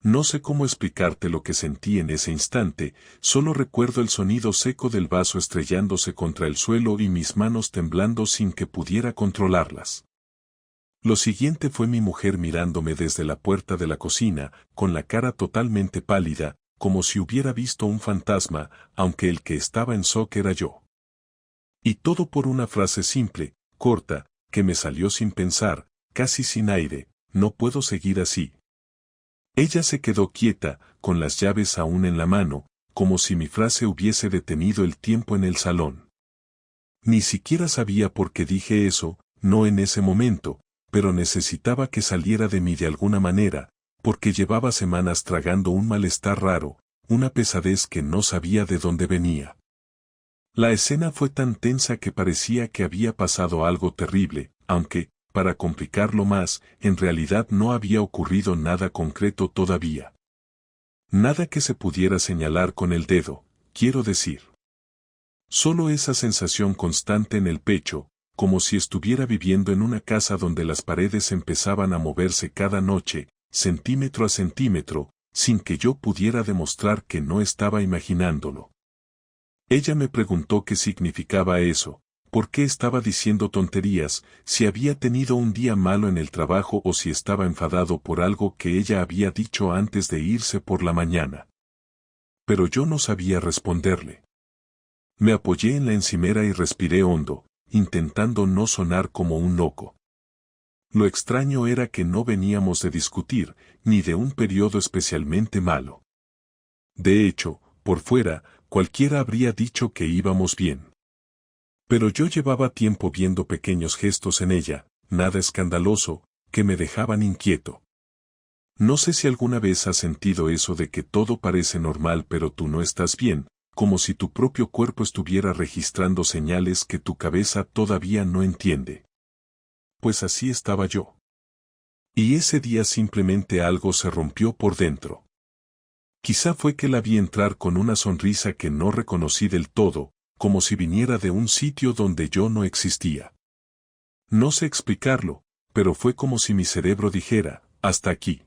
No sé cómo explicarte lo que sentí en ese instante, solo recuerdo el sonido seco del vaso estrellándose contra el suelo y mis manos temblando sin que pudiera controlarlas. Lo siguiente fue mi mujer mirándome desde la puerta de la cocina, con la cara totalmente pálida, como si hubiera visto un fantasma, aunque el que estaba en shock era yo. Y todo por una frase simple, corta, que me salió sin pensar, casi sin aire: no puedo seguir así. Ella se quedó quieta, con las llaves aún en la mano, como si mi frase hubiese detenido el tiempo en el salón. Ni siquiera sabía por qué dije eso, no en ese momento, pero necesitaba que saliera de mí de alguna manera, porque llevaba semanas tragando un malestar raro, una pesadez que no sabía de dónde venía. La escena fue tan tensa que parecía que había pasado algo terrible, aunque, para complicarlo más, en realidad no había ocurrido nada concreto todavía. Nada que se pudiera señalar con el dedo, quiero decir. Solo esa sensación constante en el pecho, como si estuviera viviendo en una casa donde las paredes empezaban a moverse cada noche, centímetro a centímetro, sin que yo pudiera demostrar que no estaba imaginándolo. Ella me preguntó qué significaba eso, por qué estaba diciendo tonterías, si había tenido un día malo en el trabajo o si estaba enfadado por algo que ella había dicho antes de irse por la mañana. Pero yo no sabía responderle. Me apoyé en la encimera y respiré hondo, intentando no sonar como un loco. Lo extraño era que no veníamos de discutir, ni de un periodo especialmente malo. De hecho, por fuera, cualquiera habría dicho que íbamos bien. Pero yo llevaba tiempo viendo pequeños gestos en ella, nada escandaloso, que me dejaban inquieto. No sé si alguna vez has sentido eso de que todo parece normal pero tú no estás bien, como si tu propio cuerpo estuviera registrando señales que tu cabeza todavía no entiende. Pues así estaba yo. Y ese día simplemente algo se rompió por dentro. Quizá fue que la vi entrar con una sonrisa que no reconocí del todo, como si viniera de un sitio donde yo no existía. No sé explicarlo, pero fue como si mi cerebro dijera: hasta aquí.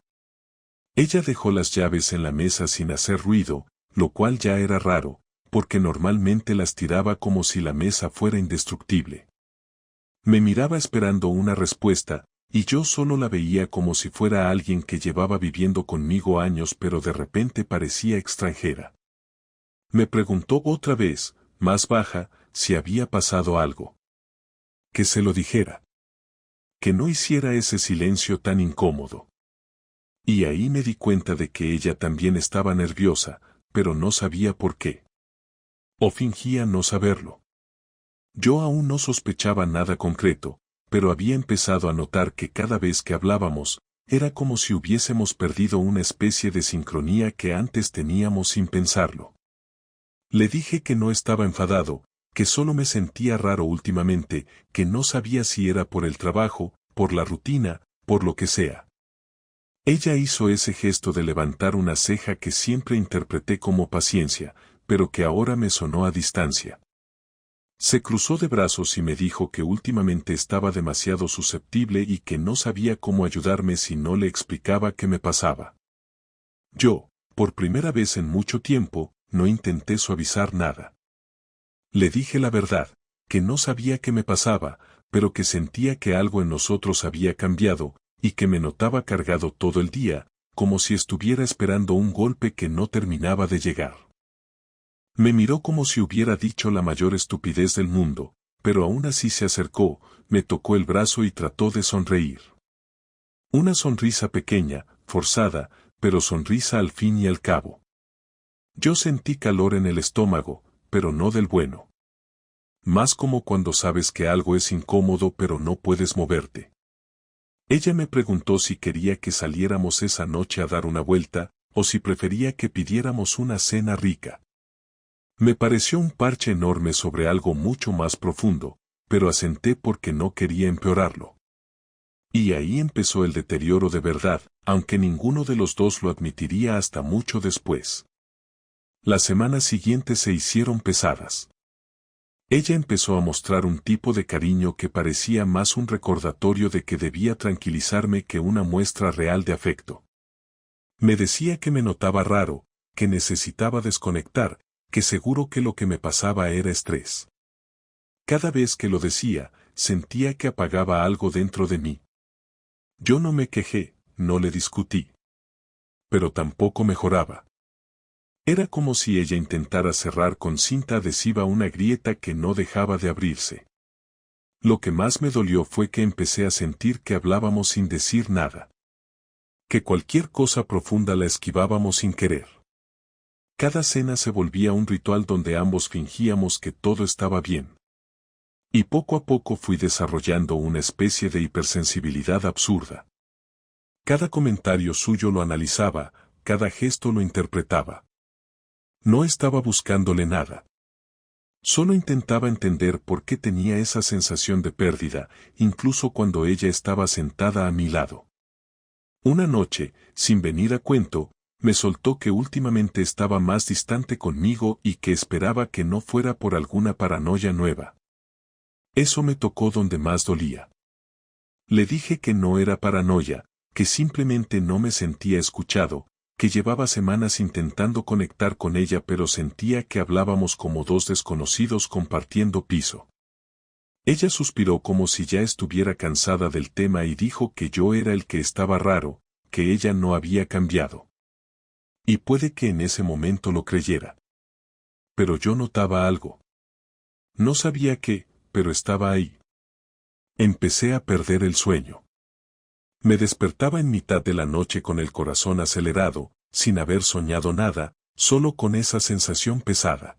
Ella dejó las llaves en la mesa sin hacer ruido, lo cual ya era raro, porque normalmente las tiraba como si la mesa fuera indestructible. Me miraba esperando una respuesta, y yo solo la veía como si fuera alguien que llevaba viviendo conmigo años pero de repente parecía extranjera. Me preguntó otra vez, más baja, si había pasado algo. Que se lo dijera. Que no hiciera ese silencio tan incómodo. Y ahí me di cuenta de que ella también estaba nerviosa, pero no sabía por qué. O fingía no saberlo. Yo aún no sospechaba nada concreto, pero había empezado a notar que cada vez que hablábamos, era como si hubiésemos perdido una especie de sincronía que antes teníamos sin pensarlo. Le dije que no estaba enfadado, que solo me sentía raro últimamente, que no sabía si era por el trabajo, por la rutina, por lo que sea. Ella hizo ese gesto de levantar una ceja que siempre interpreté como paciencia, pero que ahora me sonó a distancia. Se cruzó de brazos y me dijo que últimamente estaba demasiado susceptible y que no sabía cómo ayudarme si no le explicaba qué me pasaba. Yo, por primera vez en mucho tiempo, no intenté suavizar nada. Le dije la verdad, que no sabía qué me pasaba, pero que sentía que algo en nosotros había cambiado, y que me notaba cargado todo el día, como si estuviera esperando un golpe que no terminaba de llegar. Me miró como si hubiera dicho la mayor estupidez del mundo, pero aún así se acercó, me tocó el brazo y trató de sonreír. Una sonrisa pequeña, forzada, pero sonrisa al fin y al cabo. Yo sentí calor en el estómago, pero no del bueno. Más como cuando sabes que algo es incómodo pero no puedes moverte. Ella me preguntó si quería que saliéramos esa noche a dar una vuelta, o si prefería que pidiéramos una cena rica. Me pareció un parche enorme sobre algo mucho más profundo, pero asenté porque no quería empeorarlo. Y ahí empezó el deterioro de verdad, aunque ninguno de los dos lo admitiría hasta mucho después. Las semanas siguientes se hicieron pesadas. Ella empezó a mostrar un tipo de cariño que parecía más un recordatorio de que debía tranquilizarme que una muestra real de afecto. Me decía que me notaba raro, que necesitaba desconectar, que seguro que lo que me pasaba era estrés. Cada vez que lo decía, sentía que apagaba algo dentro de mí. Yo no me quejé, no le discutí. Pero tampoco mejoraba. Era como si ella intentara cerrar con cinta adhesiva una grieta que no dejaba de abrirse. Lo que más me dolió fue que empecé a sentir que hablábamos sin decir nada. Que cualquier cosa profunda la esquivábamos sin querer. Cada cena se volvía un ritual donde ambos fingíamos que todo estaba bien. Y poco a poco fui desarrollando una especie de hipersensibilidad absurda. Cada comentario suyo lo analizaba, cada gesto lo interpretaba. No estaba buscándole nada. Solo intentaba entender por qué tenía esa sensación de pérdida, incluso cuando ella estaba sentada a mi lado. Una noche, sin venir a cuento, me soltó que últimamente estaba más distante conmigo y que esperaba que no fuera por alguna paranoia nueva. Eso me tocó donde más dolía. Le dije que no era paranoia, que simplemente no me sentía escuchado, que llevaba semanas intentando conectar con ella pero sentía que hablábamos como dos desconocidos compartiendo piso. Ella suspiró como si ya estuviera cansada del tema y dijo que yo era el que estaba raro, que ella no había cambiado. Y puede que en ese momento lo creyera. Pero yo notaba algo. No sabía qué, pero estaba ahí. Empecé a perder el sueño. Me despertaba en mitad de la noche con el corazón acelerado, sin haber soñado nada, solo con esa sensación pesada.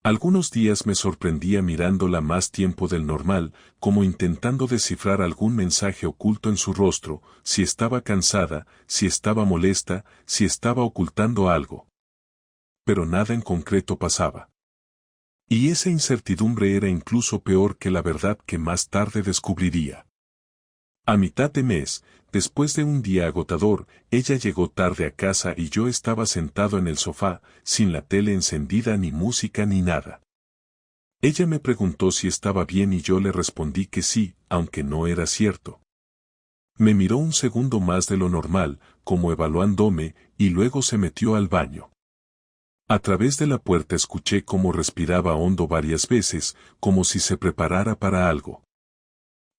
Algunos días me sorprendía mirándola más tiempo del normal, como intentando descifrar algún mensaje oculto en su rostro, si estaba cansada, si estaba molesta, si estaba ocultando algo. Pero nada en concreto pasaba. Y esa incertidumbre era incluso peor que la verdad que más tarde descubriría. A mitad de mes, después de un día agotador, ella llegó tarde a casa y yo estaba sentado en el sofá, sin la tele encendida ni música ni nada. Ella me preguntó si estaba bien y yo le respondí que sí, aunque no era cierto. Me miró un segundo más de lo normal, como evaluándome, y luego se metió al baño. A través de la puerta escuché cómo respiraba hondo varias veces, como si se preparara para algo.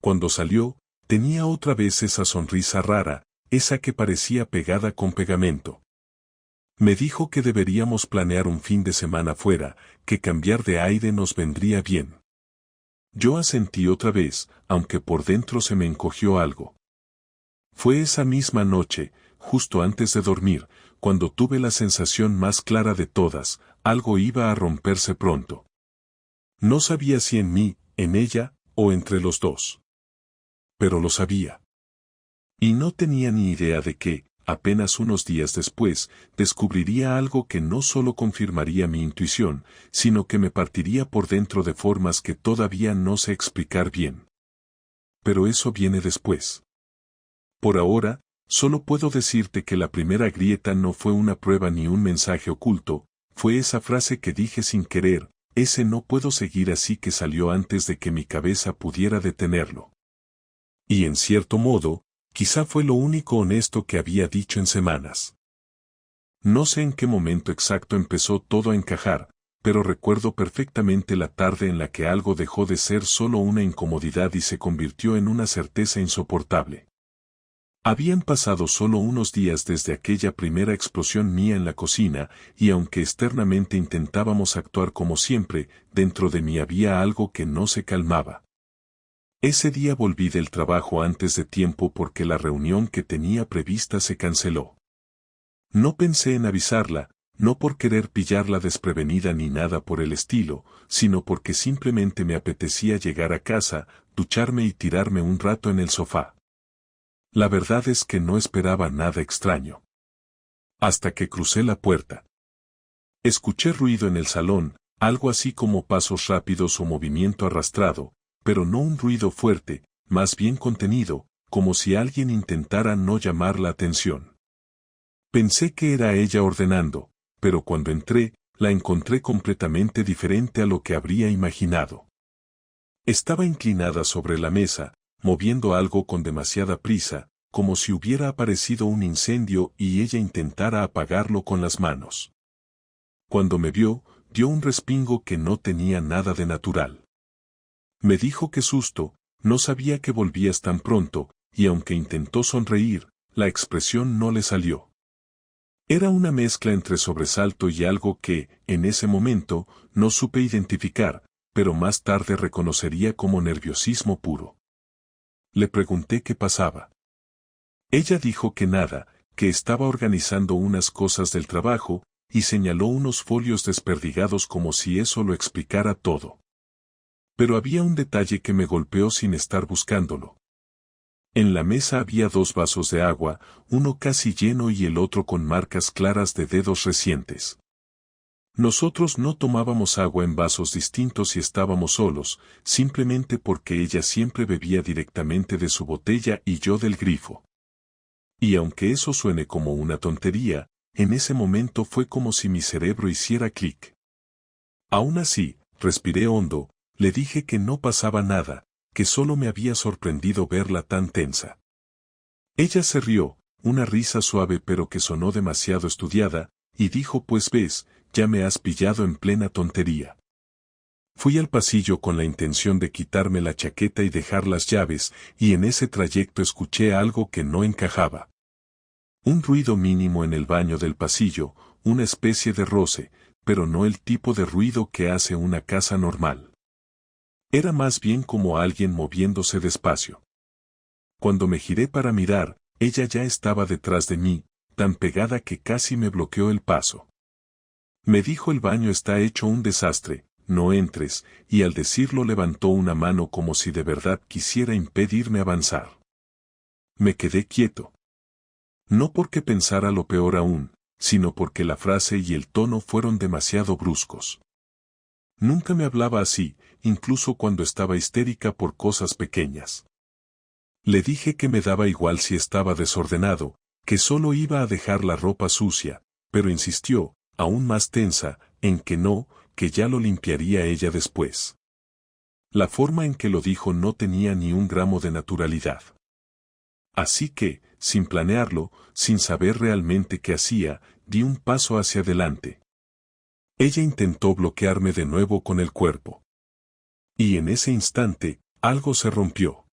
Cuando salió, tenía otra vez esa sonrisa rara, esa que parecía pegada con pegamento. Me dijo que deberíamos planear un fin de semana fuera, que cambiar de aire nos vendría bien. Yo asentí otra vez, aunque por dentro se me encogió algo. Fue esa misma noche, justo antes de dormir, cuando tuve la sensación más clara de todas, algo iba a romperse pronto. No sabía si en mí, en ella, o entre los dos. Pero lo sabía. Y no tenía ni idea de que, apenas unos días después, descubriría algo que no solo confirmaría mi intuición, sino que me partiría por dentro de formas que todavía no sé explicar bien. Pero eso viene después. Por ahora, solo puedo decirte que la primera grieta no fue una prueba ni un mensaje oculto, fue esa frase que dije sin querer, ese no puedo seguir así que salió antes de que mi cabeza pudiera detenerlo. Y en cierto modo, quizá fue lo único honesto que había dicho en semanas. No sé en qué momento exacto empezó todo a encajar, pero recuerdo perfectamente la tarde en la que algo dejó de ser solo una incomodidad y se convirtió en una certeza insoportable. Habían pasado solo unos días desde aquella primera explosión mía en la cocina, y aunque externamente intentábamos actuar como siempre, dentro de mí había algo que no se calmaba. Ese día volví del trabajo antes de tiempo porque la reunión que tenía prevista se canceló. No pensé en avisarla, no por querer pillarla desprevenida ni nada por el estilo, sino porque simplemente me apetecía llegar a casa, ducharme y tirarme un rato en el sofá. La verdad es que no esperaba nada extraño. Hasta que crucé la puerta. Escuché ruido en el salón, algo así como pasos rápidos o movimiento arrastrado, pero no un ruido fuerte, más bien contenido, como si alguien intentara no llamar la atención. Pensé que era ella ordenando, pero cuando entré, la encontré completamente diferente a lo que habría imaginado. Estaba inclinada sobre la mesa, moviendo algo con demasiada prisa, como si hubiera aparecido un incendio y ella intentara apagarlo con las manos. Cuando me vio, dio un respingo que no tenía nada de natural. Me dijo qué susto, no sabía que volvías tan pronto, y aunque intentó sonreír, la expresión no le salió. Era una mezcla entre sobresalto y algo que, en ese momento, no supe identificar, pero más tarde reconocería como nerviosismo puro. Le pregunté qué pasaba. Ella dijo que nada, que estaba organizando unas cosas del trabajo, y señaló unos folios desperdigados como si eso lo explicara todo. Pero había un detalle que me golpeó sin estar buscándolo. En la mesa había 2 vasos de agua, uno casi lleno y el otro con marcas claras de dedos recientes. Nosotros no tomábamos agua en vasos distintos y estábamos solos, simplemente porque ella siempre bebía directamente de su botella y yo del grifo. Y aunque eso suene como una tontería, en ese momento fue como si mi cerebro hiciera clic. Aún así, respiré hondo, le dije que no pasaba nada, que solo me había sorprendido verla tan tensa. Ella se rió, una risa suave pero que sonó demasiado estudiada, y dijo: pues ves, ya me has pillado en plena tontería. Fui al pasillo con la intención de quitarme la chaqueta y dejar las llaves, y en ese trayecto escuché algo que no encajaba. Un ruido mínimo en el baño del pasillo, una especie de roce, pero no el tipo de ruido que hace una casa normal. Era más bien como alguien moviéndose despacio. Cuando me giré para mirar, ella ya estaba detrás de mí, tan pegada que casi me bloqueó el paso. Me dijo: el baño está hecho un desastre, no entres, y al decirlo levantó una mano como si de verdad quisiera impedirme avanzar. Me quedé quieto. No porque pensara lo peor aún, sino porque la frase y el tono fueron demasiado bruscos. Nunca me hablaba así, incluso cuando estaba histérica por cosas pequeñas. Le dije que me daba igual si estaba desordenado, que solo iba a dejar la ropa sucia, pero insistió, aún más tensa, en que no, que ya lo limpiaría ella después. La forma en que lo dijo no tenía ni un gramo de naturalidad. Así que, sin planearlo, sin saber realmente qué hacía, di un paso hacia adelante. Ella intentó bloquearme de nuevo con el cuerpo. Y en ese instante, algo se rompió.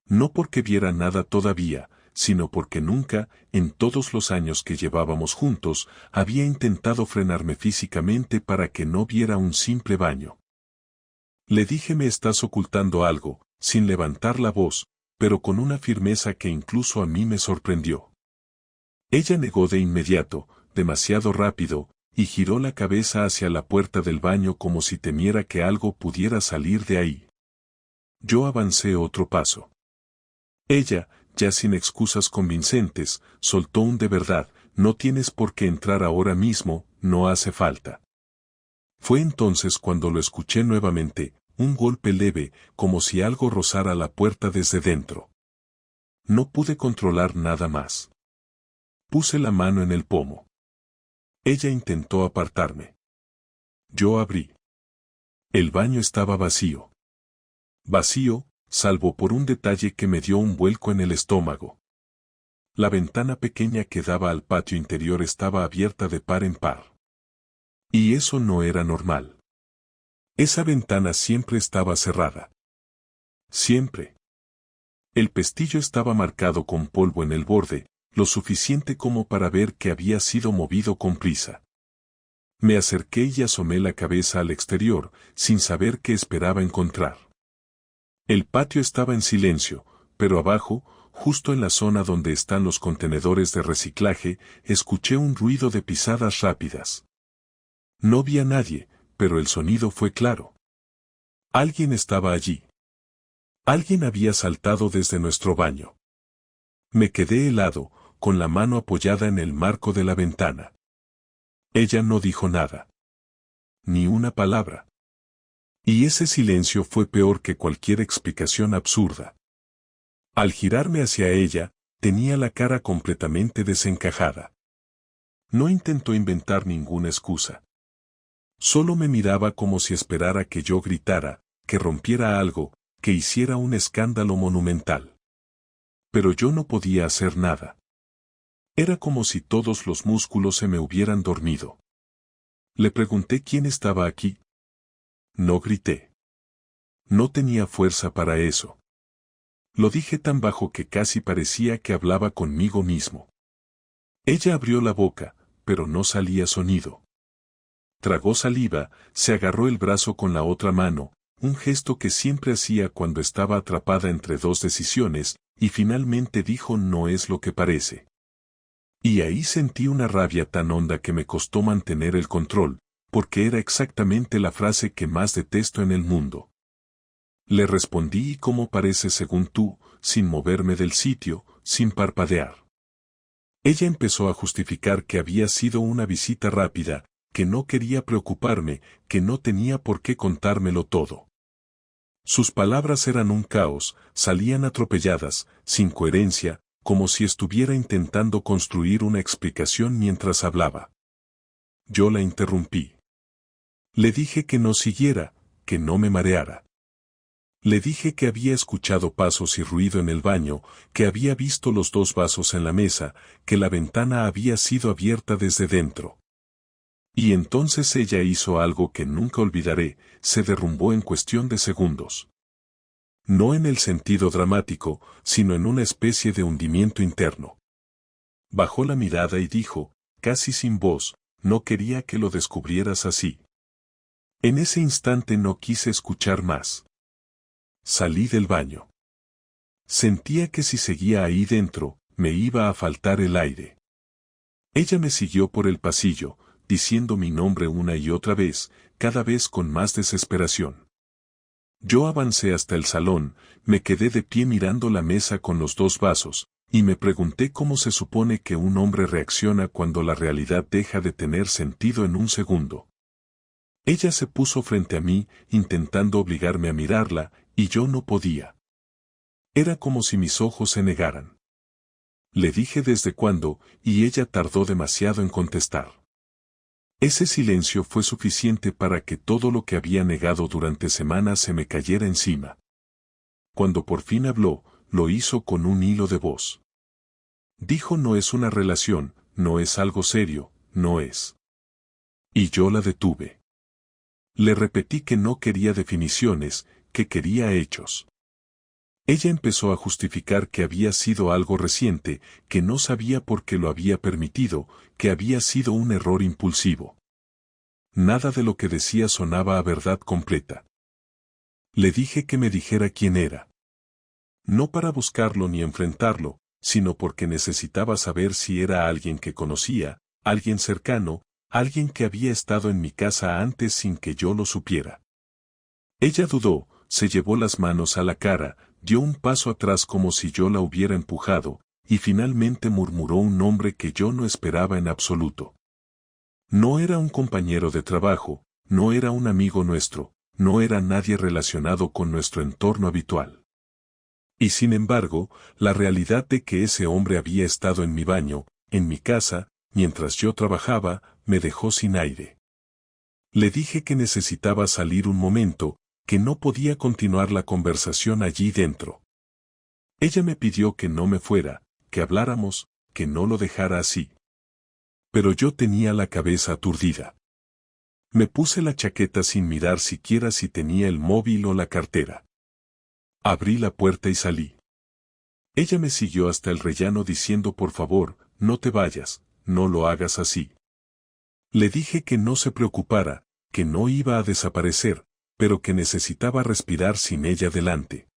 No porque viera nada todavía, sino porque nunca, en todos los años que llevábamos juntos, había intentado frenarme físicamente para que no viera un simple baño. Le dije: me estás ocultando algo, sin levantar la voz, pero con una firmeza que incluso a mí me sorprendió. Ella negó de inmediato, demasiado rápido, y giró la cabeza hacia la puerta del baño como si temiera que algo pudiera salir de ahí. Yo avancé otro paso. Ella, ya sin excusas convincentes, soltó un: de verdad, no tienes por qué entrar ahora mismo, no hace falta. Fue entonces cuando lo escuché nuevamente, un golpe leve, como si algo rozara la puerta desde dentro. No pude controlar nada más. Puse la mano en el pomo. Ella intentó apartarme. Yo abrí. El baño estaba vacío. Vacío, salvo por un detalle que me dio un vuelco en el estómago. La ventana pequeña que daba al patio interior estaba abierta de par en par. Y eso no era normal. Esa ventana siempre estaba cerrada. Siempre. El pestillo estaba marcado con polvo en el borde, lo suficiente como para ver que había sido movido con prisa. Me acerqué y asomé la cabeza al exterior, sin saber qué esperaba encontrar. El patio estaba en silencio, pero abajo, justo en la zona donde están los contenedores de reciclaje, escuché un ruido de pisadas rápidas. No vi a nadie, pero el sonido fue claro. Alguien estaba allí. Alguien había saltado desde nuestro baño. Me quedé helado, con la mano apoyada en el marco de la ventana. Ella no dijo nada. Ni una palabra. Y ese silencio fue peor que cualquier explicación absurda. Al girarme hacia ella, tenía la cara completamente desencajada. No intentó inventar ninguna excusa. Solo me miraba como si esperara que yo gritara, que rompiera algo, que hiciera un escándalo monumental. pero yo no podía hacer nada. Era como si todos los músculos se me hubieran dormido. Le pregunté quién estaba aquí. No grité. No tenía fuerza para eso. Lo dije tan bajo que casi parecía que hablaba conmigo mismo. Ella abrió la boca, pero no salía sonido. Tragó saliva, se agarró el brazo con la otra mano, un gesto que siempre hacía cuando estaba atrapada entre dos decisiones, y finalmente dijo: no es lo que parece. Y ahí sentí una rabia tan honda que me costó mantener el control, porque era exactamente la frase que más detesto en el mundo. Le respondí: ¿y cómo parece según tú?, sin moverme del sitio, sin parpadear. Ella empezó a justificar que había sido una visita rápida, que no quería preocuparme, que no tenía por qué contármelo todo. Sus palabras eran un caos, salían atropelladas, sin coherencia, como si estuviera intentando construir una explicación mientras hablaba. Yo la interrumpí. Le dije que no siguiera, que no me mareara. Le dije que había escuchado pasos y ruido en el baño, que había visto los dos vasos en la mesa, que la ventana había sido abierta desde dentro. Y entonces ella hizo algo que nunca olvidaré: se derrumbó en cuestión de segundos. No en el sentido dramático, sino en una especie de hundimiento interno. Bajó la mirada y dijo, casi sin voz: no quería que lo descubrieras así. En ese instante no quise escuchar más. Salí del baño. Sentía que si seguía ahí dentro, me iba a faltar el aire. Ella me siguió por el pasillo, diciendo mi nombre una y otra vez, cada vez con más desesperación. Yo avancé hasta el salón, me quedé de pie mirando la mesa con los dos vasos, y me pregunté cómo se supone que un hombre reacciona cuando la realidad deja de tener sentido en un segundo. Ella se puso frente a mí, intentando obligarme a mirarla, y yo no podía. Era como si mis ojos se negaran. Le dije desde cuándo, y ella tardó demasiado en contestar. Ese silencio fue suficiente para que todo lo que había negado durante semanas se me cayera encima. Cuando por fin habló, lo hizo con un hilo de voz. Dijo: no es una relación, no es algo serio, no es. Y yo la detuve. Le repetí que no quería definiciones, que quería hechos. Ella empezó a justificar que había sido algo reciente, que no sabía por qué lo había permitido, que había sido un error impulsivo. Nada de lo que decía sonaba a verdad completa. Le dije que me dijera quién era. No para buscarlo ni enfrentarlo, sino porque necesitaba saber si era alguien que conocía, alguien cercano, alguien que había estado en mi casa antes sin que yo lo supiera. Ella dudó, se llevó las manos a la cara, dio un paso atrás como si yo la hubiera empujado, y finalmente murmuró un nombre que yo no esperaba en absoluto. No era un compañero de trabajo, no era un amigo nuestro, no era nadie relacionado con nuestro entorno habitual. Y sin embargo, la realidad de que ese hombre había estado en mi baño, en mi casa, mientras yo trabajaba, me dejó sin aire. Le dije que necesitaba salir un momento, que no podía continuar la conversación allí dentro. Ella me pidió que no me fuera, que habláramos, que no lo dejara así. Pero yo tenía la cabeza aturdida. Me puse la chaqueta sin mirar siquiera si tenía el móvil o la cartera. Abrí la puerta y salí. Ella me siguió hasta el rellano diciendo: por favor, no te vayas, no lo hagas así. Le dije que no se preocupara, que no iba a desaparecer, pero que necesitaba respirar sin ella delante.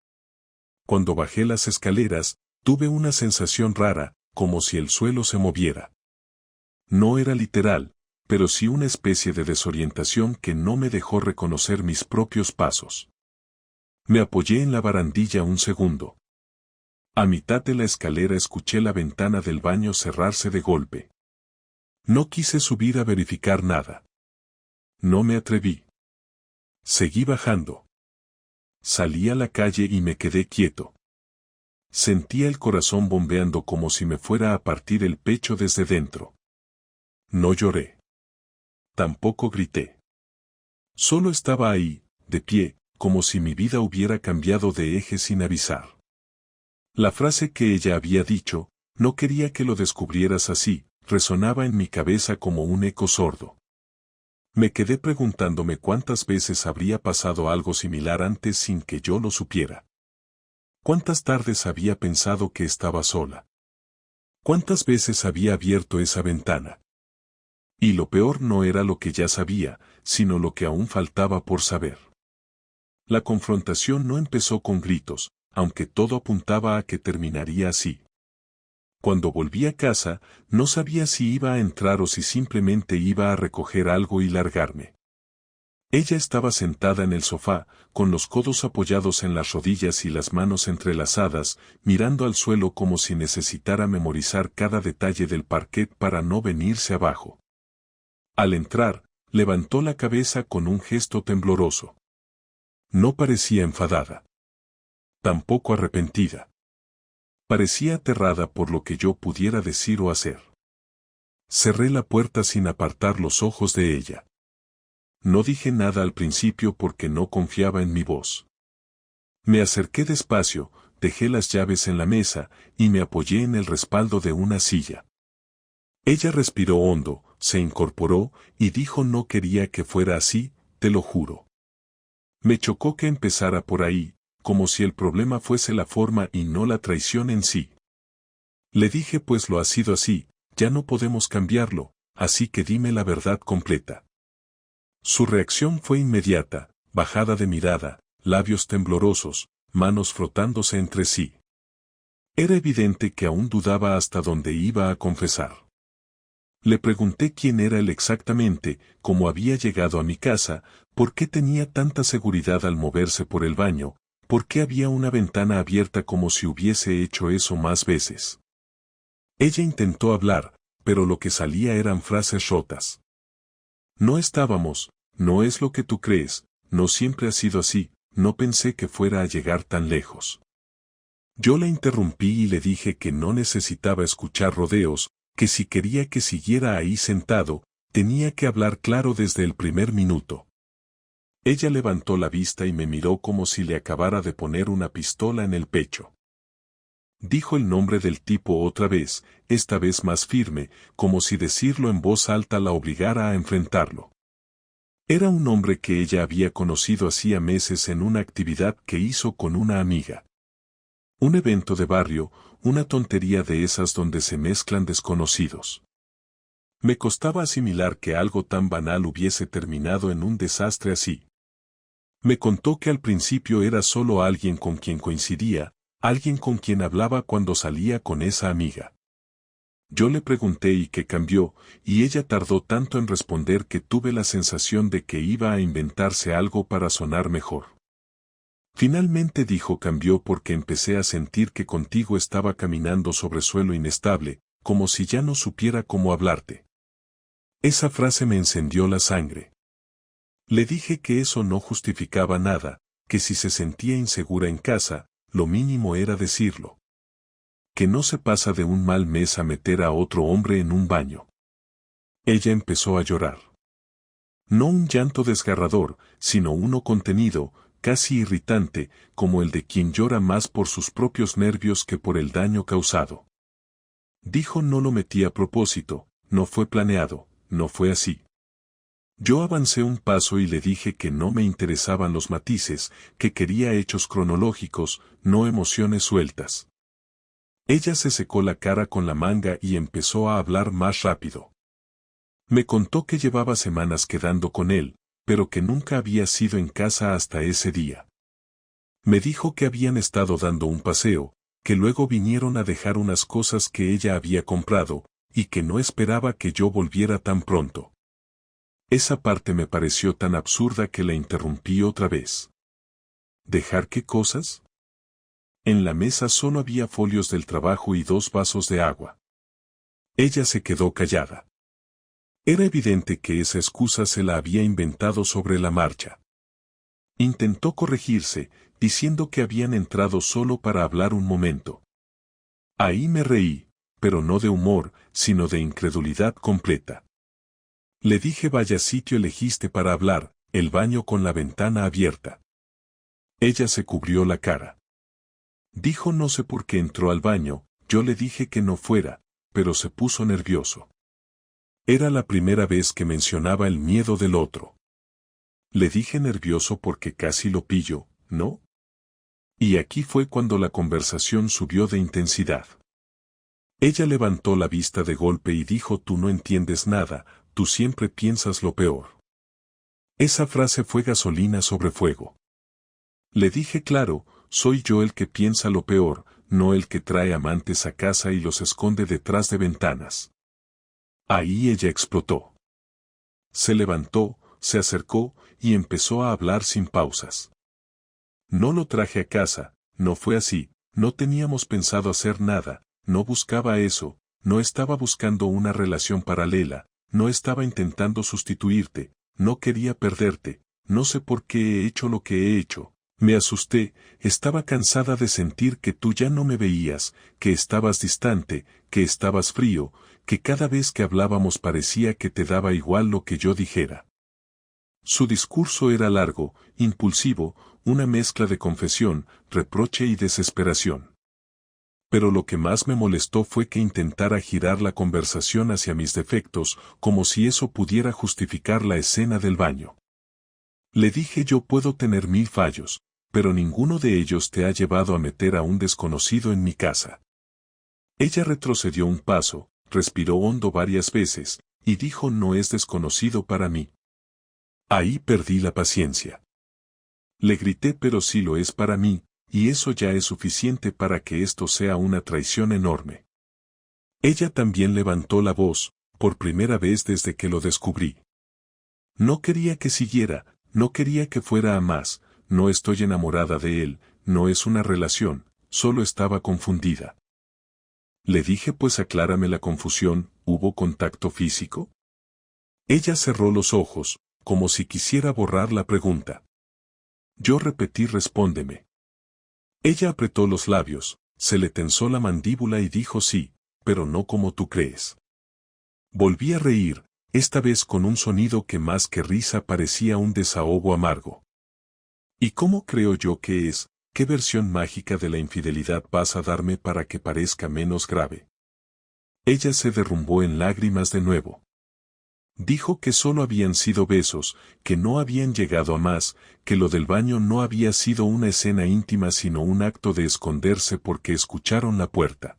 Cuando bajé las escaleras, tuve una sensación rara, como si el suelo se moviera. No era literal, pero sí una especie de desorientación que no me dejó reconocer mis propios pasos. Me apoyé en la barandilla un segundo. A mitad de la escalera escuché la ventana del baño cerrarse de golpe. No quise subir a verificar nada. No me atreví. Seguí bajando. Salí a la calle y me quedé quieto. Sentía el corazón bombeando como si me fuera a partir el pecho desde dentro. No lloré. Tampoco grité. Solo estaba ahí, de pie, como si mi vida hubiera cambiado de eje sin avisar. La frase que ella había dicho, no quería que lo descubrieras así, resonaba en mi cabeza como un eco sordo. Me quedé preguntándome cuántas veces habría pasado algo similar antes sin que yo lo supiera. ¿Cuántas tardes había pensado que estaba sola? ¿Cuántas veces había abierto esa ventana? Y lo peor no era lo que ya sabía, sino lo que aún faltaba por saber. La confrontación no empezó con gritos, aunque todo apuntaba a que terminaría así. Cuando volví a casa, no sabía si iba a entrar o si simplemente iba a recoger algo y largarme. Ella estaba sentada en el sofá, con los codos apoyados en las rodillas y las manos entrelazadas, mirando al suelo como si necesitara memorizar cada detalle del parquet para no venirse abajo. Al entrar, levantó la cabeza con un gesto tembloroso. No parecía enfadada. Tampoco arrepentida. Parecía aterrada por lo que yo pudiera decir o hacer. Cerré la puerta sin apartar los ojos de ella. No dije nada al principio porque no confiaba en mi voz. Me acerqué despacio, dejé las llaves en la mesa y me apoyé en el respaldo de una silla. Ella respiró hondo, se incorporó y dijo: no quería que fuera así, te lo juro. Me chocó que empezara por ahí, como si el problema fuese la forma y no la traición en sí. Le dije: pues lo ha sido así, ya no podemos cambiarlo, así que dime la verdad completa. Su reacción fue inmediata, bajada de mirada, labios temblorosos, manos frotándose entre sí. Era evidente que aún dudaba hasta dónde iba a confesar. Le pregunté quién era él exactamente, cómo había llegado a mi casa, por qué tenía tanta seguridad al moverse por el baño, por qué había una ventana abierta como si hubiese hecho eso más veces. Ella intentó hablar, pero lo que salía eran frases rotas. No estábamos, no es lo que tú crees, no siempre ha sido así, no pensé que fuera a llegar tan lejos. Yo la interrumpí y le dije que no necesitaba escuchar rodeos, que si quería que siguiera ahí sentado, tenía que hablar claro desde el primer minuto. Ella levantó la vista y me miró como si le acabara de poner una pistola en el pecho. Dijo el nombre del tipo otra vez, esta vez más firme, como si decirlo en voz alta la obligara a enfrentarlo. Era un hombre que ella había conocido hacía meses en una actividad que hizo con una amiga. Un evento de barrio, una tontería de esas donde se mezclan desconocidos. Me costaba asimilar que algo tan banal hubiese terminado en un desastre así. Me contó que al principio era solo alguien con quien coincidía, alguien con quien hablaba cuando salía con esa amiga. Yo le pregunté y qué cambió, y ella tardó tanto en responder que tuve la sensación de que iba a inventarse algo para sonar mejor. Finalmente dijo: cambió porque empecé a sentir que contigo estaba caminando sobre suelo inestable, como si ya no supiera cómo hablarte. Esa frase me encendió la sangre. Le dije que eso no justificaba nada, que si se sentía insegura en casa, lo mínimo era decirlo. Que no se pasa de un mal mes a meter a otro hombre en un baño. Ella empezó a llorar. No un llanto desgarrador, sino uno contenido, casi irritante, como el de quien llora más por sus propios nervios que por el daño causado. Dijo: no lo metí a propósito, no fue planeado, no fue así. Yo avancé un paso y le dije que no me interesaban los matices, que quería hechos cronológicos, no emociones sueltas. Ella se secó la cara con la manga y empezó a hablar más rápido. Me contó que llevaba semanas quedando con él, pero que nunca había sido en casa hasta ese día. Me dijo que habían estado dando un paseo, que luego vinieron a dejar unas cosas que ella había comprado, y que no esperaba que yo volviera tan pronto. Esa parte me pareció tan absurda que la interrumpí otra vez. ¿Dejar qué cosas? En la mesa solo había folios del trabajo y 2 vasos de agua. Ella se quedó callada. Era evidente que esa excusa se la había inventado sobre la marcha. Intentó corregirse, diciendo que habían entrado solo para hablar un momento. Ahí me reí, pero no de humor, sino de incredulidad completa. Le dije: vaya sitio elegiste para hablar, el baño con la ventana abierta. Ella se cubrió la cara. Dijo no sé por qué entró al baño, yo le dije que no fuera, pero se puso nervioso. Era la primera vez que mencionaba el miedo del otro. Le dije nervioso porque casi lo pillo, ¿no? Y aquí fue cuando la conversación subió de intensidad. Ella levantó la vista de golpe y dijo tú no entiendes nada, tú siempre piensas lo peor. Esa frase fue gasolina sobre fuego. Le dije claro, soy yo el que piensa lo peor, no el que trae amantes a casa y los esconde detrás de ventanas. Ahí ella explotó. Se levantó, se acercó y empezó a hablar sin pausas. No lo traje a casa, no fue así, no teníamos pensado hacer nada, no buscaba eso, no estaba buscando una relación paralela, no estaba intentando sustituirte, no quería perderte, no sé por qué he hecho lo que he hecho. Me asusté, estaba cansada de sentir que tú ya no me veías, que estabas distante, que estabas frío, que cada vez que hablábamos parecía que te daba igual lo que yo dijera. Su discurso era largo, impulsivo, una mezcla de confesión, reproche y desesperación. Pero lo que más me molestó fue que intentara girar la conversación hacia mis defectos, como si eso pudiera justificar la escena del baño. Le dije yo puedo tener 1000 fallos, pero ninguno de ellos te ha llevado a meter a un desconocido en mi casa. Ella retrocedió un paso, respiró hondo varias veces, y dijo no es desconocido para mí. Ahí perdí la paciencia. Le grité pero sí lo es para mí, y eso ya es suficiente para que esto sea una traición enorme. Ella también levantó la voz, por primera vez desde que lo descubrí. No quería que siguiera, no quería que fuera a más, no estoy enamorada de él, no es una relación, solo estaba confundida. Le dije pues aclárame la confusión, ¿hubo contacto físico? Ella cerró los ojos, como si quisiera borrar la pregunta. Yo repetí respóndeme. Ella apretó los labios, se le tensó la mandíbula y dijo sí, pero no como tú crees. Volví a reír, esta vez con un sonido que más que risa parecía un desahogo amargo. ¿Y cómo creo yo que es? ¿Qué versión mágica de la infidelidad vas a darme para que parezca menos grave? Ella se derrumbó en lágrimas de nuevo. Dijo que solo habían sido besos, que no habían llegado a más, que lo del baño no había sido una escena íntima sino un acto de esconderse porque escucharon la puerta.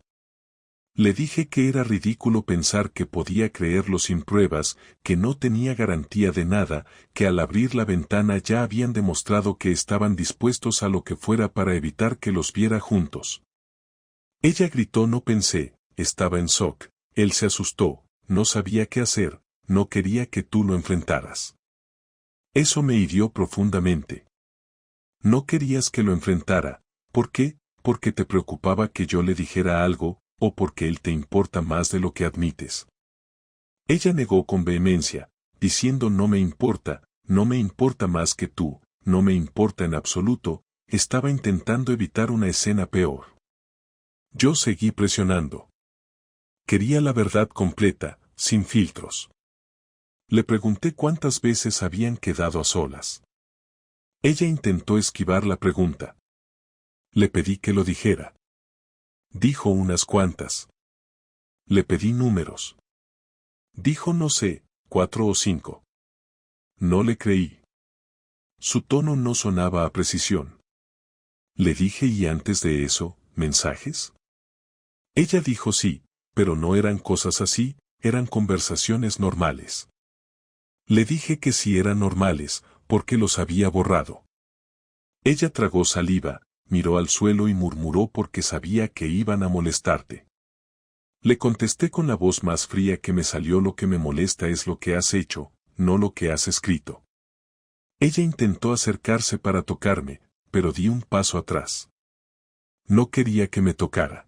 Le dije que era ridículo pensar que podía creerlo sin pruebas, que no tenía garantía de nada, que al abrir la ventana ya habían demostrado que estaban dispuestos a lo que fuera para evitar que los viera juntos. Ella gritó no pensé, estaba en shock, él se asustó, no sabía qué hacer, no quería que tú lo enfrentaras. Eso me hirió profundamente. No querías que lo enfrentara, ¿por qué? Porque te preocupaba que yo le dijera algo, o porque él te importa más de lo que admites. Ella negó con vehemencia, diciendo no me importa más que tú, no me importa en absoluto, estaba intentando evitar una escena peor. Yo seguí presionando. Quería la verdad completa, sin filtros. Le pregunté cuántas veces habían quedado a solas. Ella intentó esquivar la pregunta. Le pedí que lo dijera. Dijo unas cuantas. Le pedí números. Dijo no sé, 4 o 5. No le creí. Su tono no sonaba a precisión. Le dije y antes de eso, ¿mensajes? Ella dijo sí, pero no eran cosas así, eran conversaciones normales. Le dije que sí eran normales, porque los había borrado. Ella tragó saliva, miró al suelo y murmuró porque sabía que iban a molestarte. Le contesté con la voz más fría que me salió lo que me molesta es lo que has hecho, no lo que has escrito. Ella intentó acercarse para tocarme, pero di un paso atrás. No quería que me tocara.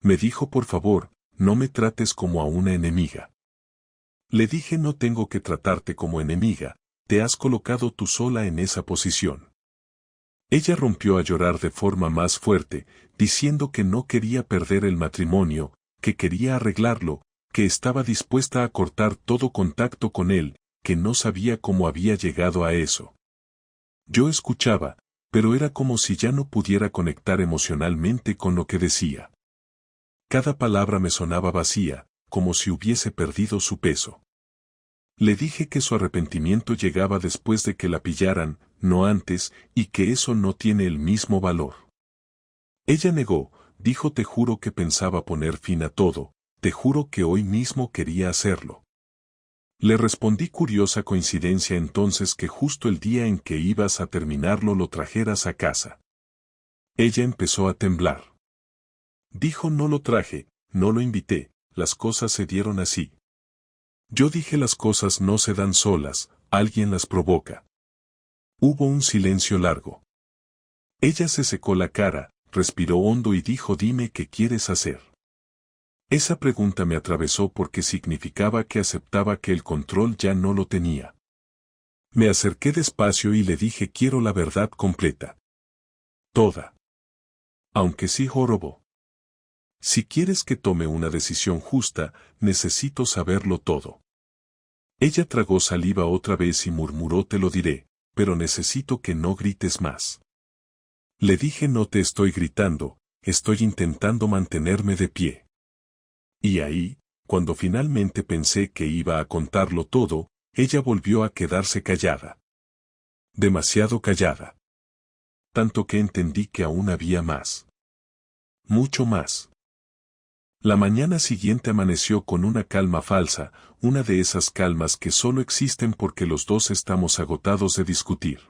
Me dijo por favor, no me trates como a una enemiga. Le dije no tengo que tratarte como enemiga, te has colocado tú sola en esa posición. Ella rompió a llorar de forma más fuerte, diciendo que no quería perder el matrimonio, que quería arreglarlo, que estaba dispuesta a cortar todo contacto con él, que no sabía cómo había llegado a eso. Yo escuchaba, pero era como si ya no pudiera conectar emocionalmente con lo que decía. Cada palabra me sonaba vacía, como si hubiese perdido su peso. Le dije que su arrepentimiento llegaba después de que la pillaran, no antes, y que eso no tiene el mismo valor. Ella negó, dijo: te juro que pensaba poner fin a todo, te juro que hoy mismo quería hacerlo. Le respondí: curiosa coincidencia entonces que justo el día en que ibas a terminarlo lo trajeras a casa. Ella empezó a temblar. Dijo: no lo traje, no lo invité, las cosas se dieron así. Yo dije: las cosas no se dan solas, alguien las provoca. Hubo un silencio largo. Ella se secó la cara, respiró hondo y dijo: dime qué quieres hacer. Esa pregunta me atravesó porque significaba que aceptaba que el control ya no lo tenía. Me acerqué despacio y le dije: quiero la verdad completa. Toda. Aunque sí jorobó. Si quieres que tome una decisión justa, necesito saberlo todo. Ella tragó saliva otra vez y murmuró: te lo diré, pero necesito que no grites más. Le dije: no te estoy gritando, estoy intentando mantenerme de pie. Y ahí, cuando finalmente pensé que iba a contarlo todo, ella volvió a quedarse callada. Demasiado callada. Tanto que entendí que aún había más. Mucho más. La mañana siguiente amaneció con una calma falsa, una de esas calmas que solo existen porque los dos estamos agotados de discutir.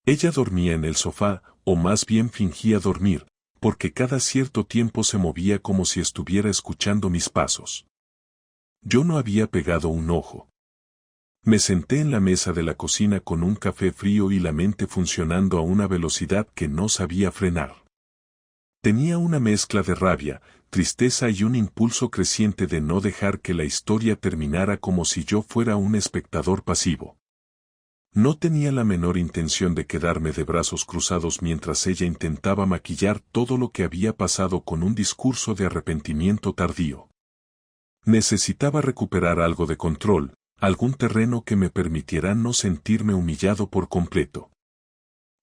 Ella dormía en el sofá, o más bien fingía dormir, porque cada cierto tiempo se movía como si estuviera escuchando mis pasos. Yo no había pegado un ojo. Me senté en la mesa de la cocina con un café frío y la mente funcionando a una velocidad que no sabía frenar. Tenía una mezcla de rabia, tristeza y un impulso creciente de no dejar que la historia terminara como si yo fuera un espectador pasivo. No tenía la menor intención de quedarme de brazos cruzados mientras ella intentaba maquillar todo lo que había pasado con un discurso de arrepentimiento tardío. Necesitaba recuperar algo de control, algún terreno que me permitiera no sentirme humillado por completo.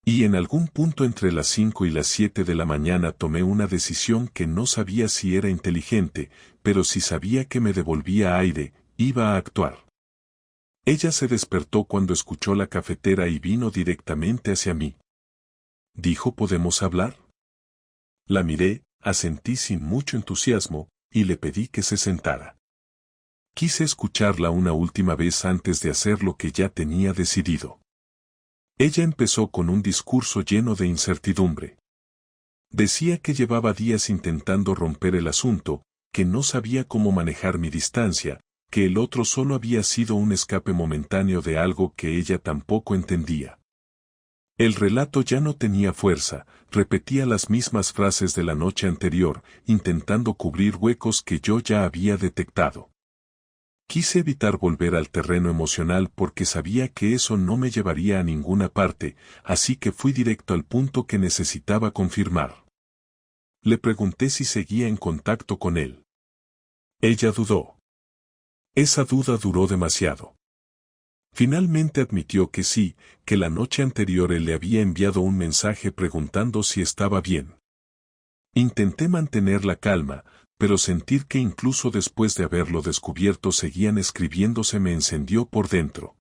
Y en algún punto entre las 5 y las 7 de la mañana tomé una decisión que no sabía si era inteligente, pero sí sabía que me devolvía aire, iba a actuar. Ella se despertó cuando escuchó la cafetera y vino directamente hacia mí. Dijo: ¿podemos hablar? La miré, asentí sin mucho entusiasmo, y le pedí que se sentara. Quise escucharla una última vez antes de hacer lo que ya tenía decidido. Ella empezó con un discurso lleno de incertidumbre. Decía que llevaba días intentando romper el asunto, que no sabía cómo manejar mi distancia, que el otro solo había sido un escape momentáneo de algo que ella tampoco entendía. El relato ya no tenía fuerza, repetía las mismas frases de la noche anterior, intentando cubrir huecos que yo ya había detectado. Quise evitar volver al terreno emocional porque sabía que eso no me llevaría a ninguna parte, así que fui directo al punto que necesitaba confirmar. Le pregunté si seguía en contacto con él. Ella dudó. Esa duda duró demasiado. Finalmente admitió que sí, que la noche anterior él le había enviado un mensaje preguntando si estaba bien. Intenté mantener la calma, pero sentir que incluso después de haberlo descubierto seguían escribiéndose me encendió por dentro.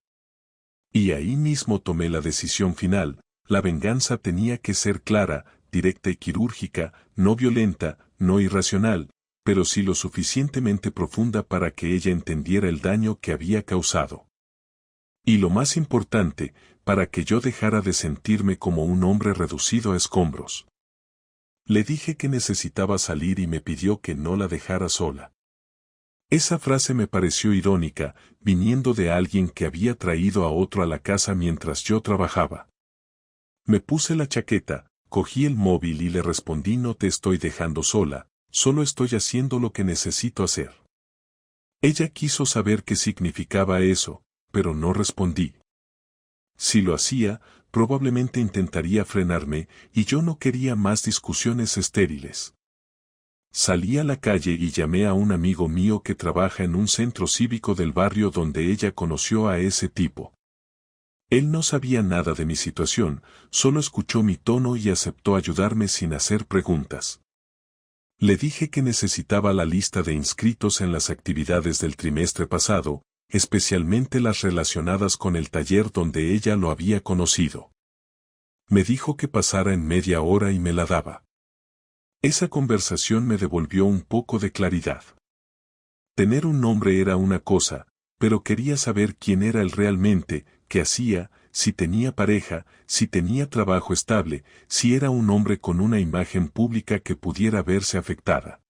Y ahí mismo tomé la decisión final: la venganza tenía que ser clara, directa y quirúrgica, no violenta, no irracional, pero sí lo suficientemente profunda para que ella entendiera el daño que había causado. Y lo más importante, para que yo dejara de sentirme como un hombre reducido a escombros. Le dije que necesitaba salir y me pidió que no la dejara sola. Esa frase me pareció irónica, viniendo de alguien que había traído a otro a la casa mientras yo trabajaba. Me puse la chaqueta, cogí el móvil y le respondí: no te estoy dejando sola, solo estoy haciendo lo que necesito hacer. Ella quiso saber qué significaba eso, pero no respondí. Si lo hacía, probablemente intentaría frenarme, y yo no quería más discusiones estériles. Salí a la calle y llamé a un amigo mío que trabaja en un centro cívico del barrio donde ella conoció a ese tipo. Él no sabía nada de mi situación, solo escuchó mi tono y aceptó ayudarme sin hacer preguntas. Le dije que necesitaba la lista de inscritos en las actividades del trimestre pasado, especialmente las relacionadas con el taller donde ella lo había conocido. Me dijo que pasara en media hora y me la daba. Esa conversación me devolvió un poco de claridad. Tener un nombre era una cosa, pero quería saber quién era él realmente, qué hacía, si tenía pareja, si tenía trabajo estable, si era un hombre con una imagen pública que pudiera verse afectada.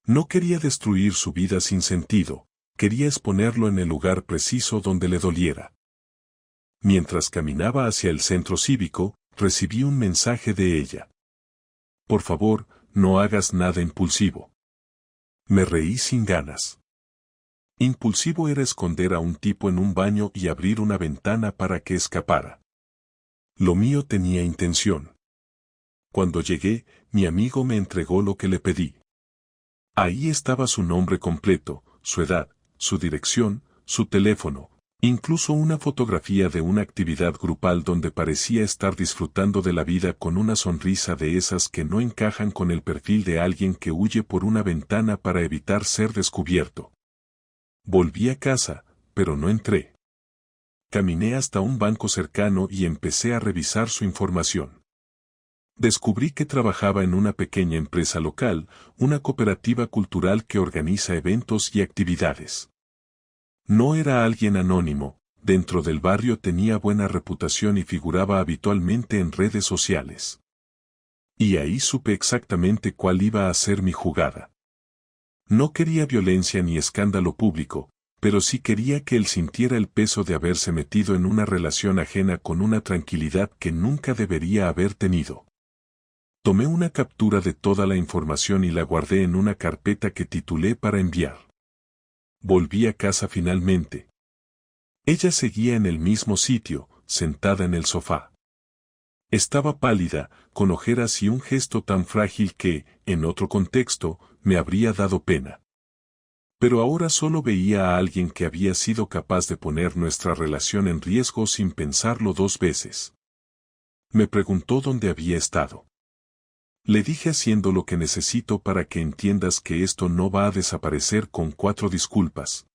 No quería destruir su vida sin sentido, quería exponerlo en el lugar preciso donde le doliera. Mientras caminaba hacia el centro cívico, recibí un mensaje de ella. Por favor, no hagas nada impulsivo. Me reí sin ganas. Impulsivo era esconder a un tipo en un baño y abrir una ventana para que escapara. Lo mío tenía intención. Cuando llegué, mi amigo me entregó lo que le pedí. Ahí estaba su nombre completo, su edad, su dirección, su teléfono, incluso una fotografía de una actividad grupal donde parecía estar disfrutando de la vida con una sonrisa de esas que no encajan con el perfil de alguien que huye por una ventana para evitar ser descubierto. Volví a casa, pero no entré. Caminé hasta un banco cercano y empecé a revisar su información. Descubrí que trabajaba en una pequeña empresa local, una cooperativa cultural que organiza eventos y actividades. No era alguien anónimo, dentro del barrio tenía buena reputación y figuraba habitualmente en redes sociales. Y ahí supe exactamente cuál iba a ser mi jugada. No quería violencia ni escándalo público, pero sí quería que él sintiera el peso de haberse metido en una relación ajena con una tranquilidad que nunca debería haber tenido. Tomé una captura de toda la información y la guardé en una carpeta que titulé para enviar. Volví a casa finalmente. Ella seguía en el mismo sitio, sentada en el sofá. Estaba pálida, con ojeras y un gesto tan frágil que, en otro contexto, me habría dado pena. Pero ahora solo veía a alguien que había sido capaz de poner nuestra relación en riesgo sin pensarlo dos veces. Me preguntó dónde había estado. Le dije haciendo lo que necesito para que entiendas que esto no va a desaparecer con 4 disculpas.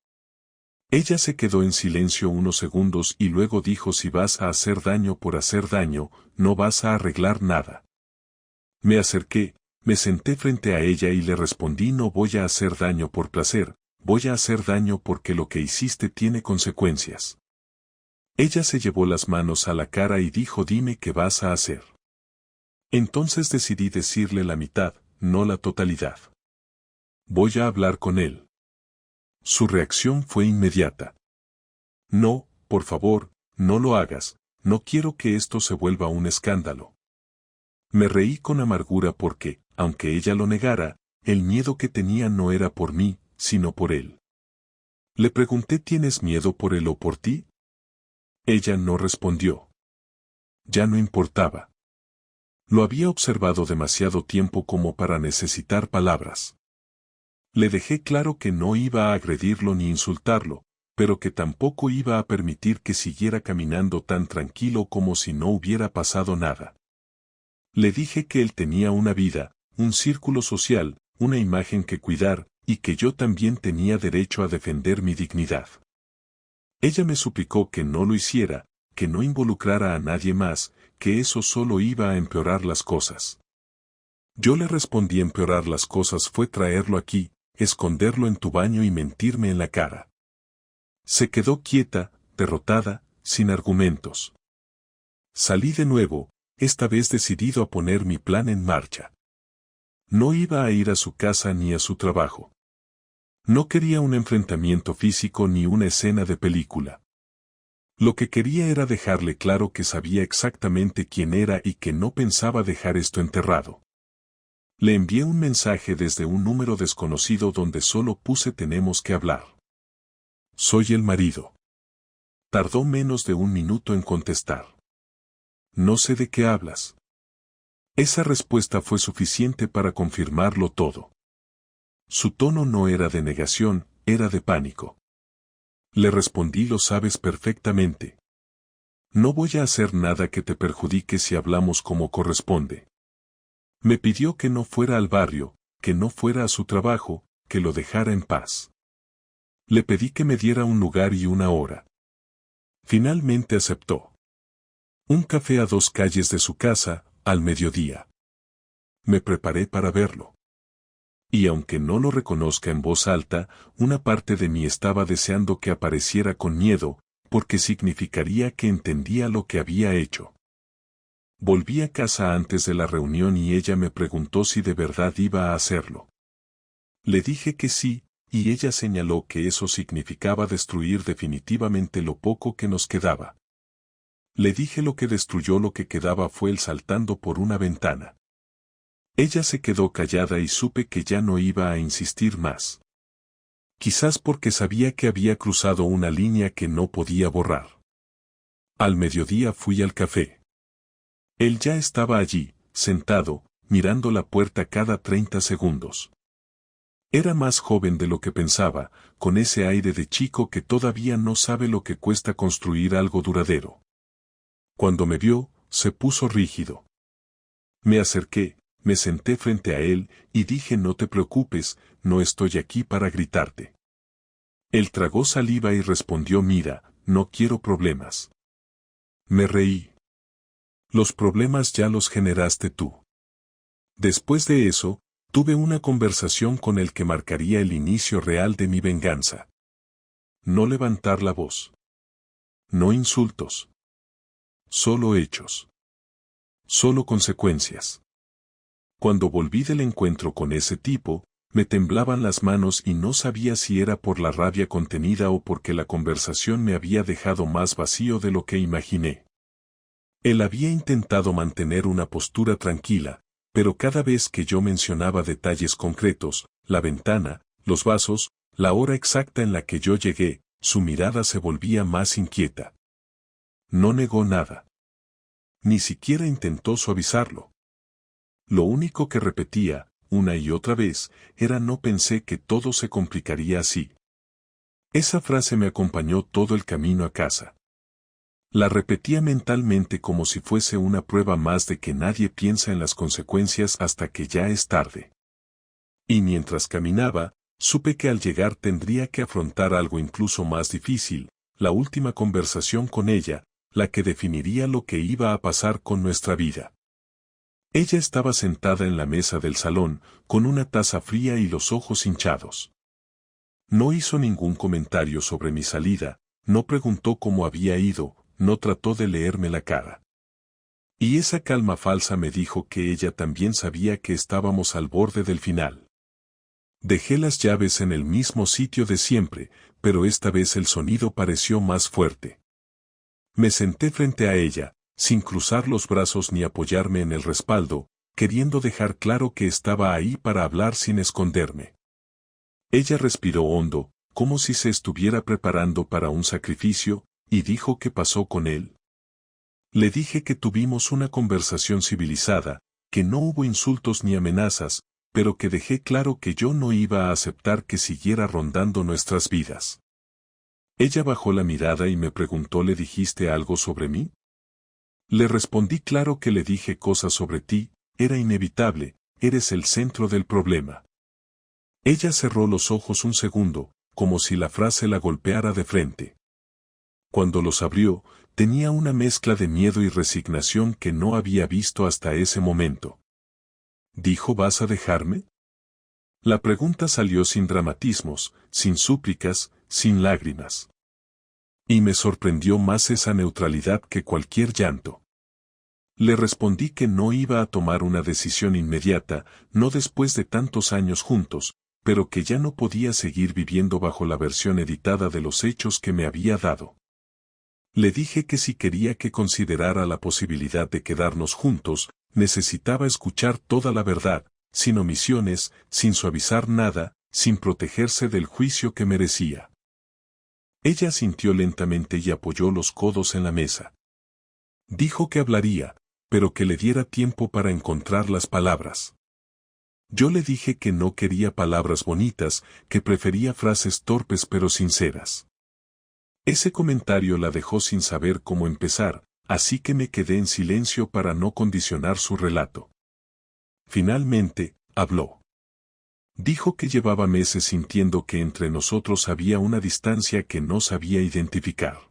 Ella se quedó en silencio unos segundos y luego dijo: si vas a hacer daño por hacer daño, no vas a arreglar nada. Me acerqué, me senté frente a ella y le respondí: no voy a hacer daño por placer, voy a hacer daño porque lo que hiciste tiene consecuencias. Ella se llevó las manos a la cara y dijo: dime qué vas a hacer. Entonces decidí decirle la mitad, no la totalidad. Voy a hablar con él. Su reacción fue inmediata. No, por favor, no lo hagas, no quiero que esto se vuelva un escándalo. Me reí con amargura porque, aunque ella lo negara, el miedo que tenía no era por mí, sino por él. Le pregunté: ¿tienes miedo por él o por ti? Ella no respondió. Ya no importaba. Lo había observado demasiado tiempo como para necesitar palabras. Le dejé claro que no iba a agredirlo ni insultarlo, pero que tampoco iba a permitir que siguiera caminando tan tranquilo como si no hubiera pasado nada. Le dije que él tenía una vida, un círculo social, una imagen que cuidar, y que yo también tenía derecho a defender mi dignidad. Ella me suplicó que no lo hiciera, que no involucrara a nadie más, que eso solo iba a empeorar las cosas. Yo le respondí: empeorar las cosas fue traerlo aquí, esconderlo en tu baño y mentirme en la cara. Se quedó quieta, derrotada, sin argumentos. Salí de nuevo, esta vez decidido a poner mi plan en marcha. No iba a ir a su casa ni a su trabajo. No quería un enfrentamiento físico ni una escena de película. Lo que quería era dejarle claro que sabía exactamente quién era y que no pensaba dejar esto enterrado. Le envié un mensaje desde un número desconocido donde solo puse: tenemos que hablar. Soy el marido. Tardó menos de un minuto en contestar. No sé de qué hablas. Esa respuesta fue suficiente para confirmarlo todo. Su tono no era de negación, era de pánico. Le respondí: lo sabes perfectamente. No voy a hacer nada que te perjudique si hablamos como corresponde. Me pidió que no fuera al barrio, que no fuera a su trabajo, que lo dejara en paz. Le pedí que me diera un lugar y una hora. Finalmente aceptó. Un café a 2 calles de su casa, al mediodía. Me preparé para verlo. Y aunque no lo reconozca en voz alta, una parte de mí estaba deseando que apareciera con miedo, porque significaría que entendía lo que había hecho. Volví a casa antes de la reunión y ella me preguntó si de verdad iba a hacerlo. Le dije que sí, y ella señaló que eso significaba destruir definitivamente lo poco que nos quedaba. Le dije lo que destruyó lo que quedaba fue el saltando por una ventana. Ella se quedó callada y supe que ya no iba a insistir más. Quizás porque sabía que había cruzado una línea que no podía borrar. Al mediodía fui al café. Él ya estaba allí, sentado, mirando la puerta cada 30 segundos. Era más joven de lo que pensaba, con ese aire de chico que todavía no sabe lo que cuesta construir algo duradero. Cuando me vio, se puso rígido. Me acerqué, me senté frente a él y dije no te preocupes, no estoy aquí para gritarte. Él tragó saliva y respondió mira, no quiero problemas. Me reí. Los problemas ya los generaste tú. Después de eso, tuve una conversación con el que marcaría el inicio real de mi venganza. No levantar la voz. No insultos. Solo hechos. Solo consecuencias. Cuando volví del encuentro con ese tipo, me temblaban las manos y no sabía si era por la rabia contenida o porque la conversación me había dejado más vacío de lo que imaginé. Él había intentado mantener una postura tranquila, pero cada vez que yo mencionaba detalles concretos, la ventana, los vasos, la hora exacta en la que yo llegué, su mirada se volvía más inquieta. No negó nada. Ni siquiera intentó suavizarlo. Lo único que repetía, una y otra vez, era no pensé que todo se complicaría así. Esa frase me acompañó todo el camino a casa. La repetía mentalmente como si fuese una prueba más de que nadie piensa en las consecuencias hasta que ya es tarde. Y mientras caminaba, supe que al llegar tendría que afrontar algo incluso más difícil, la última conversación con ella, la que definiría lo que iba a pasar con nuestra vida. Ella estaba sentada en la mesa del salón, con una taza fría y los ojos hinchados. No hizo ningún comentario sobre mi salida, no preguntó cómo había ido, no trató de leerme la cara. Y esa calma falsa me dijo que ella también sabía que estábamos al borde del final. Dejé las llaves en el mismo sitio de siempre, pero esta vez el sonido pareció más fuerte. Me senté frente a ella, sin cruzar los brazos ni apoyarme en el respaldo, queriendo dejar claro que estaba ahí para hablar sin esconderme. Ella respiró hondo, como si se estuviera preparando para un sacrificio, y dijo qué pasó con él. Le dije que tuvimos una conversación civilizada, que no hubo insultos ni amenazas, pero que dejé claro que yo no iba a aceptar que siguiera rondando nuestras vidas. Ella bajó la mirada y me preguntó ¿le dijiste algo sobre mí? Le respondí claro que le dije cosas sobre ti, era inevitable, eres el centro del problema. Ella cerró los ojos un segundo, como si la frase la golpeara de frente. Cuando los abrió, tenía una mezcla de miedo y resignación que no había visto hasta ese momento. ¿Dijo vas a dejarme? La pregunta salió sin dramatismos, sin súplicas, sin lágrimas. Y me sorprendió más esa neutralidad que cualquier llanto. Le respondí que no iba a tomar una decisión inmediata, no después de tantos años juntos, pero que ya no podía seguir viviendo bajo la versión editada de los hechos que me había dado. Le dije que si quería que considerara la posibilidad de quedarnos juntos, necesitaba escuchar toda la verdad, sin omisiones, sin suavizar nada, sin protegerse del juicio que merecía. Ella asintió lentamente y apoyó los codos en la mesa. Dijo que hablaría, pero que le diera tiempo para encontrar las palabras. Yo le dije que no quería palabras bonitas, que prefería frases torpes pero sinceras. Ese comentario la dejó sin saber cómo empezar, así que me quedé en silencio para no condicionar su relato. Finalmente, habló. Dijo que llevaba meses sintiendo que entre nosotros había una distancia que no sabía identificar.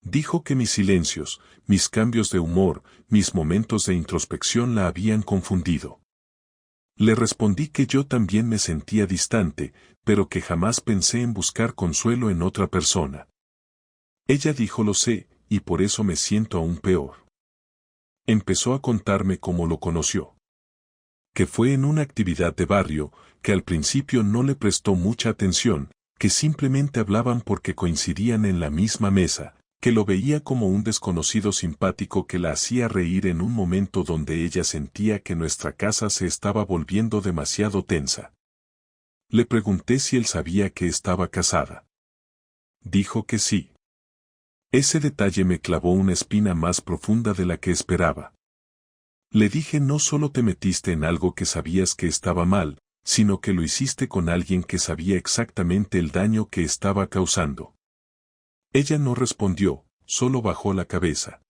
Dijo que mis silencios, mis cambios de humor, mis momentos de introspección la habían confundido. Le respondí que yo también me sentía distante, pero que jamás pensé en buscar consuelo en otra persona. Ella dijo: lo sé, y por eso me siento aún peor. Empezó a contarme cómo lo conoció. Que fue en una actividad de barrio, que al principio no le prestó mucha atención, que simplemente hablaban porque coincidían en la misma mesa, que lo veía como un desconocido simpático que la hacía reír en un momento donde ella sentía que nuestra casa se estaba volviendo demasiado tensa. Le pregunté si él sabía que estaba casada. Dijo que sí. Ese detalle me clavó una espina más profunda de la que esperaba. Le dije: no solo te metiste en algo que sabías que estaba mal, sino que lo hiciste con alguien que sabía exactamente el daño que estaba causando. Ella no respondió, solo bajó la cabeza.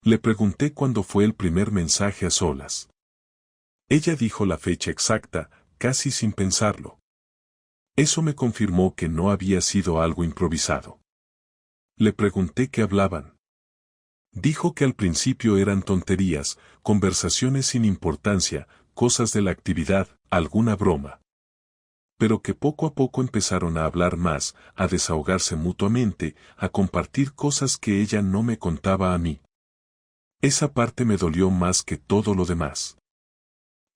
Le pregunté cuándo fue el primer mensaje a solas. Ella dijo la fecha exacta, casi sin pensarlo. Eso me confirmó que no había sido algo improvisado. Le pregunté qué hablaban. Dijo que al principio eran tonterías, conversaciones sin importancia, cosas de la actividad, alguna broma. Pero que poco a poco empezaron a hablar más, a desahogarse mutuamente, a compartir cosas que ella no me contaba a mí. Esa parte me dolió más que todo lo demás.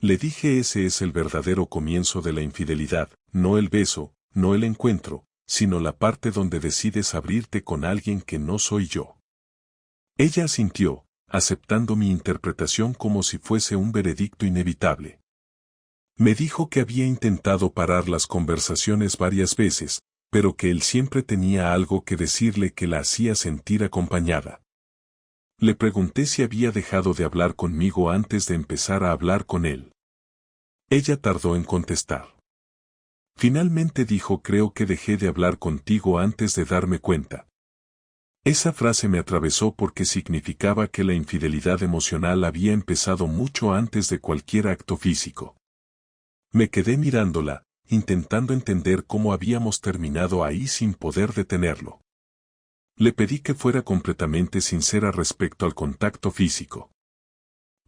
Le dije: ese es el verdadero comienzo de la infidelidad, no el beso, no el encuentro, sino la parte donde decides abrirte con alguien que no soy yo. Ella asintió, aceptando mi interpretación como si fuese un veredicto inevitable. Me dijo que había intentado parar las conversaciones varias veces, pero que él siempre tenía algo que decirle que la hacía sentir acompañada. Le pregunté si había dejado de hablar conmigo antes de empezar a hablar con él. Ella tardó en contestar. Finalmente dijo: creo que dejé de hablar contigo antes de darme cuenta. Esa frase me atravesó porque significaba que la infidelidad emocional había empezado mucho antes de cualquier acto físico. Me quedé mirándola, intentando entender cómo habíamos terminado ahí sin poder detenerlo. Le pedí que fuera completamente sincera respecto al contacto físico.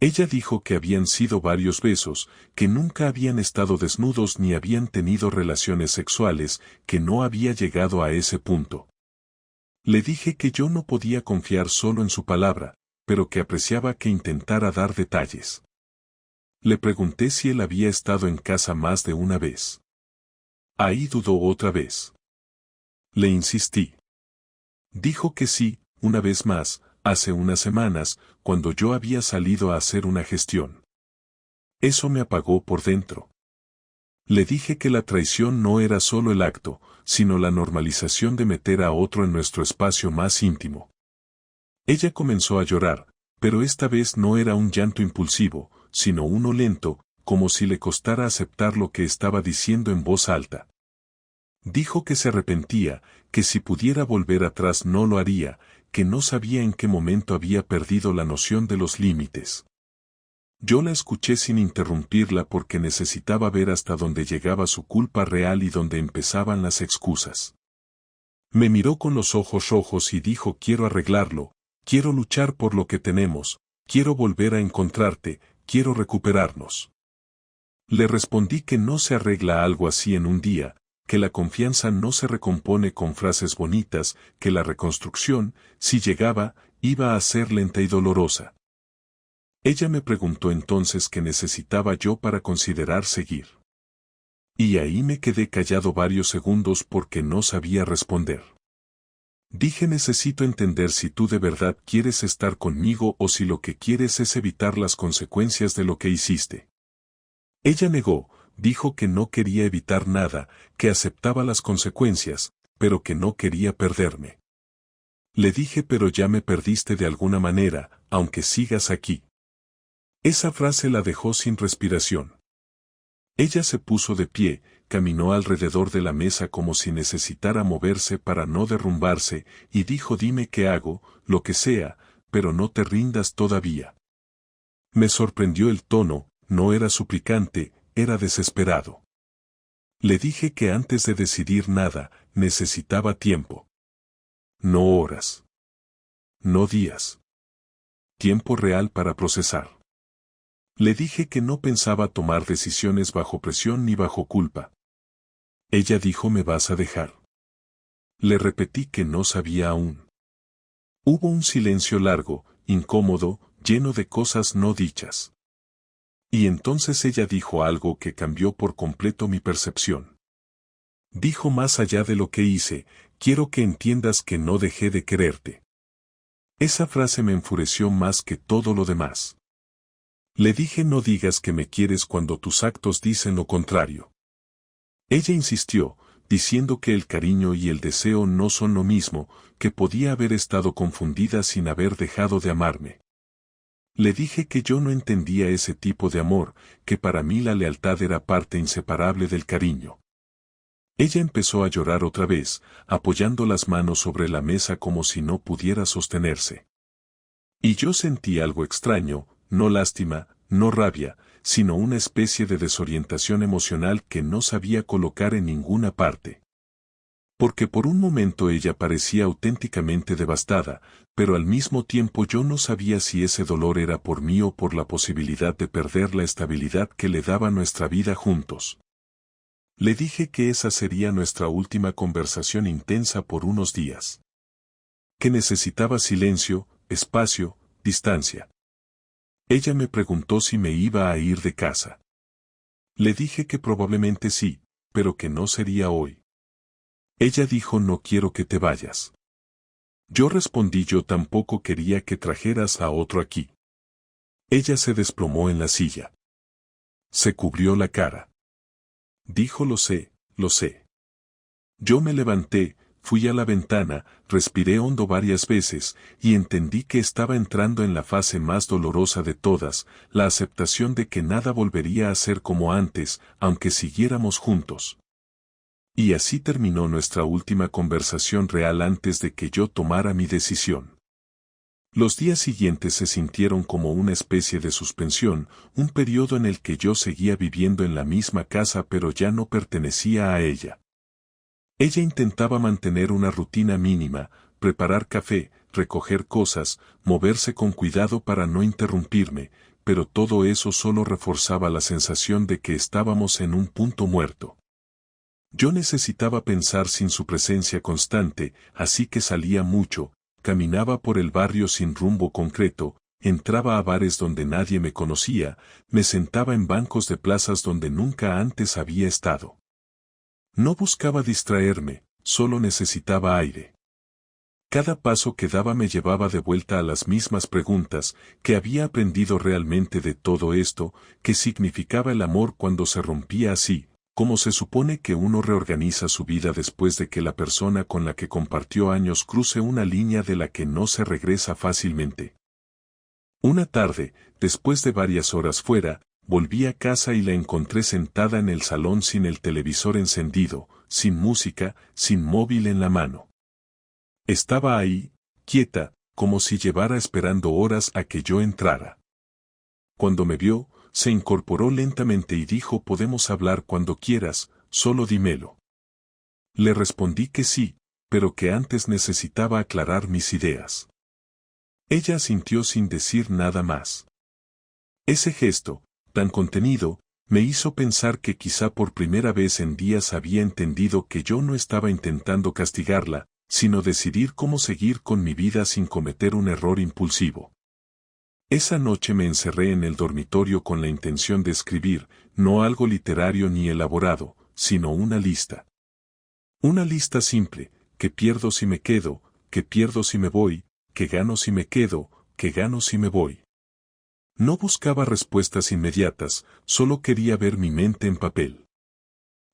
Ella dijo que habían sido varios besos, que nunca habían estado desnudos ni habían tenido relaciones sexuales, que no había llegado a ese punto. Le dije que yo no podía confiar solo en su palabra, pero que apreciaba que intentara dar detalles. Le pregunté si él había estado en casa más de una vez. Ahí dudó otra vez. Le insistí. Dijo que sí, una vez más, hace unas semanas, cuando yo había salido a hacer una gestión. Eso me apagó por dentro. Le dije que la traición no era solo el acto, sino la normalización de meter a otro en nuestro espacio más íntimo. Ella comenzó a llorar, pero esta vez no era un llanto impulsivo, sino uno lento, como si le costara aceptar lo que estaba diciendo en voz alta. Dijo que se arrepentía, que si pudiera volver atrás no lo haría, que no sabía en qué momento había perdido la noción de los límites. Yo la escuché sin interrumpirla porque necesitaba ver hasta dónde llegaba su culpa real y dónde empezaban las excusas. Me miró con los ojos rojos y dijo: quiero arreglarlo, quiero luchar por lo que tenemos, quiero volver a encontrarte, quiero recuperarnos. Le respondí que no se arregla algo así en un día, que la confianza no se recompone con frases bonitas, que la reconstrucción, si llegaba, iba a ser lenta y dolorosa. Ella me preguntó entonces qué necesitaba yo para considerar seguir. Y ahí me quedé callado varios segundos porque no sabía responder. Dije: necesito entender si tú de verdad quieres estar conmigo o si lo que quieres es evitar las consecuencias de lo que hiciste. Ella negó, dijo que no quería evitar nada, que aceptaba las consecuencias, pero que no quería perderme. Le dije: pero ya me perdiste de alguna manera, aunque sigas aquí. Esa frase la dejó sin respiración. Ella se puso de pie, caminó alrededor de la mesa como si necesitara moverse para no derrumbarse, y dijo: dime qué hago, lo que sea, pero no te rindas todavía. Me sorprendió el tono, no era suplicante, era desesperado. Le dije que antes de decidir nada, necesitaba tiempo. No horas. No días. Tiempo real para procesar. Le dije que no pensaba tomar decisiones bajo presión ni bajo culpa. Ella dijo: ¿me vas a dejar? Le repetí que no sabía aún. Hubo un silencio largo, incómodo, lleno de cosas no dichas. Y entonces ella dijo algo que cambió por completo mi percepción. Dijo: más allá de lo que hice, quiero que entiendas que no dejé de quererte. Esa frase me enfureció más que todo lo demás. Le dije: no digas que me quieres cuando tus actos dicen lo contrario. Ella insistió, diciendo que el cariño y el deseo no son lo mismo, que podía haber estado confundida sin haber dejado de amarme. Le dije que yo no entendía ese tipo de amor, que para mí la lealtad era parte inseparable del cariño. Ella empezó a llorar otra vez, apoyando las manos sobre la mesa como si no pudiera sostenerse. Y yo sentí algo extraño, no lástima, no rabia, sino una especie de desorientación emocional que no sabía colocar en ninguna parte. Porque por un momento ella parecía auténticamente devastada, pero al mismo tiempo yo no sabía si ese dolor era por mí o por la posibilidad de perder la estabilidad que le daba nuestra vida juntos. Le dije que esa sería nuestra última conversación intensa por unos días. Que necesitaba silencio, espacio, distancia. Ella me preguntó si me iba a ir de casa. Le dije que probablemente sí, pero que no sería hoy. Ella dijo: no quiero que te vayas. Yo respondí: yo tampoco quería que trajeras a otro aquí. Ella se desplomó en la silla. Se cubrió la cara. Dijo: lo sé, lo sé. Yo me levanté, fui a la ventana, respiré hondo varias veces, y entendí que estaba entrando en la fase más dolorosa de todas, la aceptación de que nada volvería a ser como antes, aunque siguiéramos juntos. Y así terminó nuestra última conversación real antes de que yo tomara mi decisión. Los días siguientes se sintieron como una especie de suspensión, un periodo en el que yo seguía viviendo en la misma casa pero ya no pertenecía a ella. Ella intentaba mantener una rutina mínima, preparar café, recoger cosas, moverse con cuidado para no interrumpirme, pero todo eso solo reforzaba la sensación de que estábamos en un punto muerto. Yo necesitaba pensar sin su presencia constante, así que salía mucho, caminaba por el barrio sin rumbo concreto, entraba a bares donde nadie me conocía, me sentaba en bancos de plazas donde nunca antes había estado. No buscaba distraerme, solo necesitaba aire. Cada paso que daba me llevaba de vuelta a las mismas preguntas: ¿qué había aprendido realmente de todo esto? ¿Qué significaba el amor cuando se rompía así? ¿Cómo se supone que uno reorganiza su vida después de que la persona con la que compartió años cruce una línea de la que no se regresa fácilmente? Una tarde, después de varias horas fuera, volví a casa y la encontré sentada en el salón sin el televisor encendido, sin música, sin móvil en la mano. Estaba ahí, quieta, como si llevara esperando horas a que yo entrara. Cuando me vio, se incorporó lentamente y dijo: podemos hablar cuando quieras, solo dímelo. Le respondí que sí, pero que antes necesitaba aclarar mis ideas. Ella asintió sin decir nada más. Ese gesto, tan contenido, me hizo pensar que quizá por primera vez en días había entendido que yo no estaba intentando castigarla, sino decidir cómo seguir con mi vida sin cometer un error impulsivo. Esa noche me encerré en el dormitorio con la intención de escribir, no algo literario ni elaborado, sino una lista. Una lista simple: que pierdo si me quedo, que pierdo si me voy, que gano si me quedo, que gano si me voy. No buscaba respuestas inmediatas, solo quería ver mi mente en papel.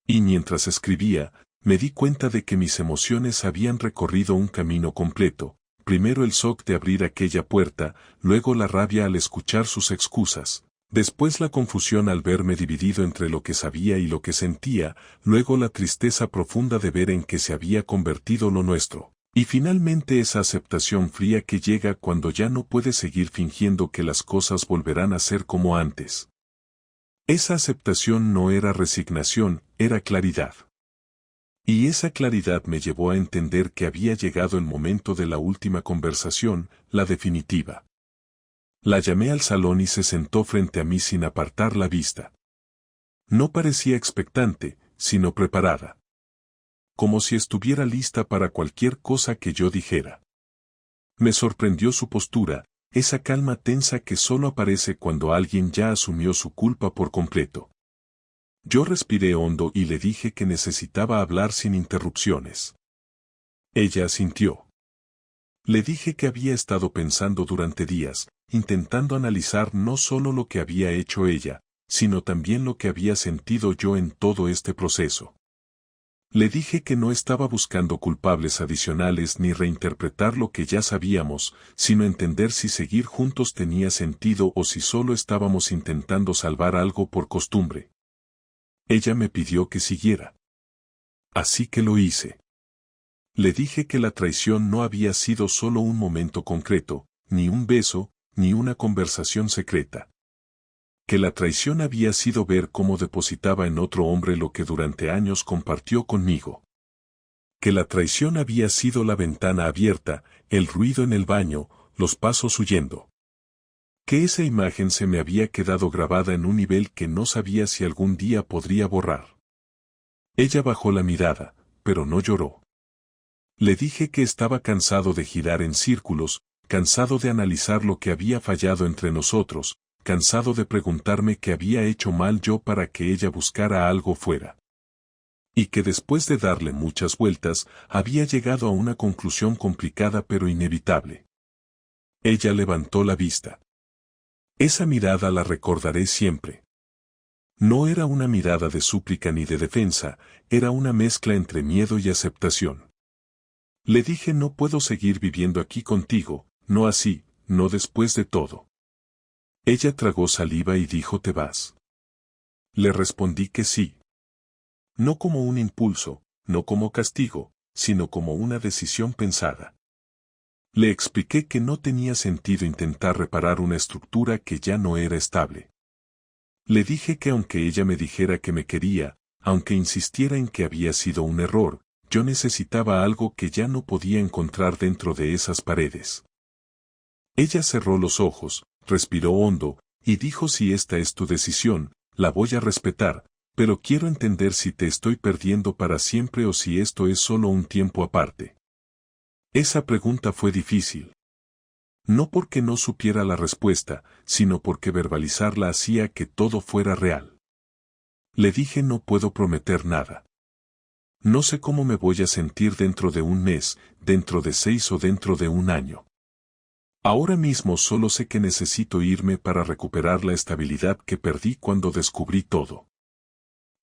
Y mientras escribía, me di cuenta de que mis emociones habían recorrido un camino completo. Primero el shock de abrir aquella puerta, luego la rabia al escuchar sus excusas, Después la confusión al verme dividido entre lo que sabía y lo que sentía, luego la tristeza profunda de ver en qué se había convertido lo nuestro. Y finalmente esa aceptación fría que llega cuando ya no puedes seguir fingiendo que las cosas volverán a ser como antes. Esa aceptación no era resignación, era claridad. Y esa claridad me llevó a entender que había llegado el momento de la última conversación, la definitiva. La llamé al salón y se sentó frente a mí sin apartar la vista. No parecía expectante, sino preparada. Como si estuviera lista para cualquier cosa que yo dijera. Me sorprendió su postura, esa calma tensa que solo aparece cuando alguien ya asumió su culpa por completo. Yo respiré hondo y le dije que necesitaba hablar sin interrupciones. Ella asintió. Le dije que había estado pensando durante días, intentando analizar no solo lo que había hecho ella, sino también lo que había sentido yo en todo este proceso. Le dije que no estaba buscando culpables adicionales ni reinterpretar lo que ya sabíamos, sino entender si seguir juntos tenía sentido o si solo estábamos intentando salvar algo por costumbre. Ella me pidió que siguiera. Así que lo hice. Le dije que la traición no había sido solo un momento concreto, ni un beso, ni una conversación secreta. Que la traición había sido ver cómo depositaba en otro hombre lo que durante años compartió conmigo. Que la traición había sido la ventana abierta, el ruido en el baño, los pasos huyendo. Que esa imagen se me había quedado grabada en un nivel que no sabía si algún día podría borrar. Ella bajó la mirada, pero no lloró. Le dije que estaba cansado de girar en círculos, cansado de analizar lo que había fallado entre nosotros, cansado de preguntarme qué había hecho mal yo para que ella buscara algo fuera. Y que después de darle muchas vueltas, había llegado a una conclusión complicada pero inevitable. Ella levantó la vista. Esa mirada la recordaré siempre. No era una mirada de súplica ni de defensa, era una mezcla entre miedo y aceptación. Le dije no puedo seguir viviendo aquí contigo, no así, no después de todo. Ella tragó saliva y dijo ¿te vas? Le respondí que sí. No como un impulso, no como castigo, sino como una decisión pensada. Le expliqué que no tenía sentido intentar reparar una estructura que ya no era estable. Le dije que aunque ella me dijera que me quería, aunque insistiera en que había sido un error, yo necesitaba algo que ya no podía encontrar dentro de esas paredes. Ella cerró los ojos, respiró hondo, y dijo si esta es tu decisión, la voy a respetar, pero quiero entender si te estoy perdiendo para siempre o si esto es solo un tiempo aparte. Esa pregunta fue difícil. No porque no supiera la respuesta, sino porque verbalizarla hacía que todo fuera real. Le dije no puedo prometer nada. No sé cómo me voy a sentir dentro de un mes, dentro de 6 o dentro de un año. Ahora mismo solo sé que necesito irme para recuperar la estabilidad que perdí cuando descubrí todo.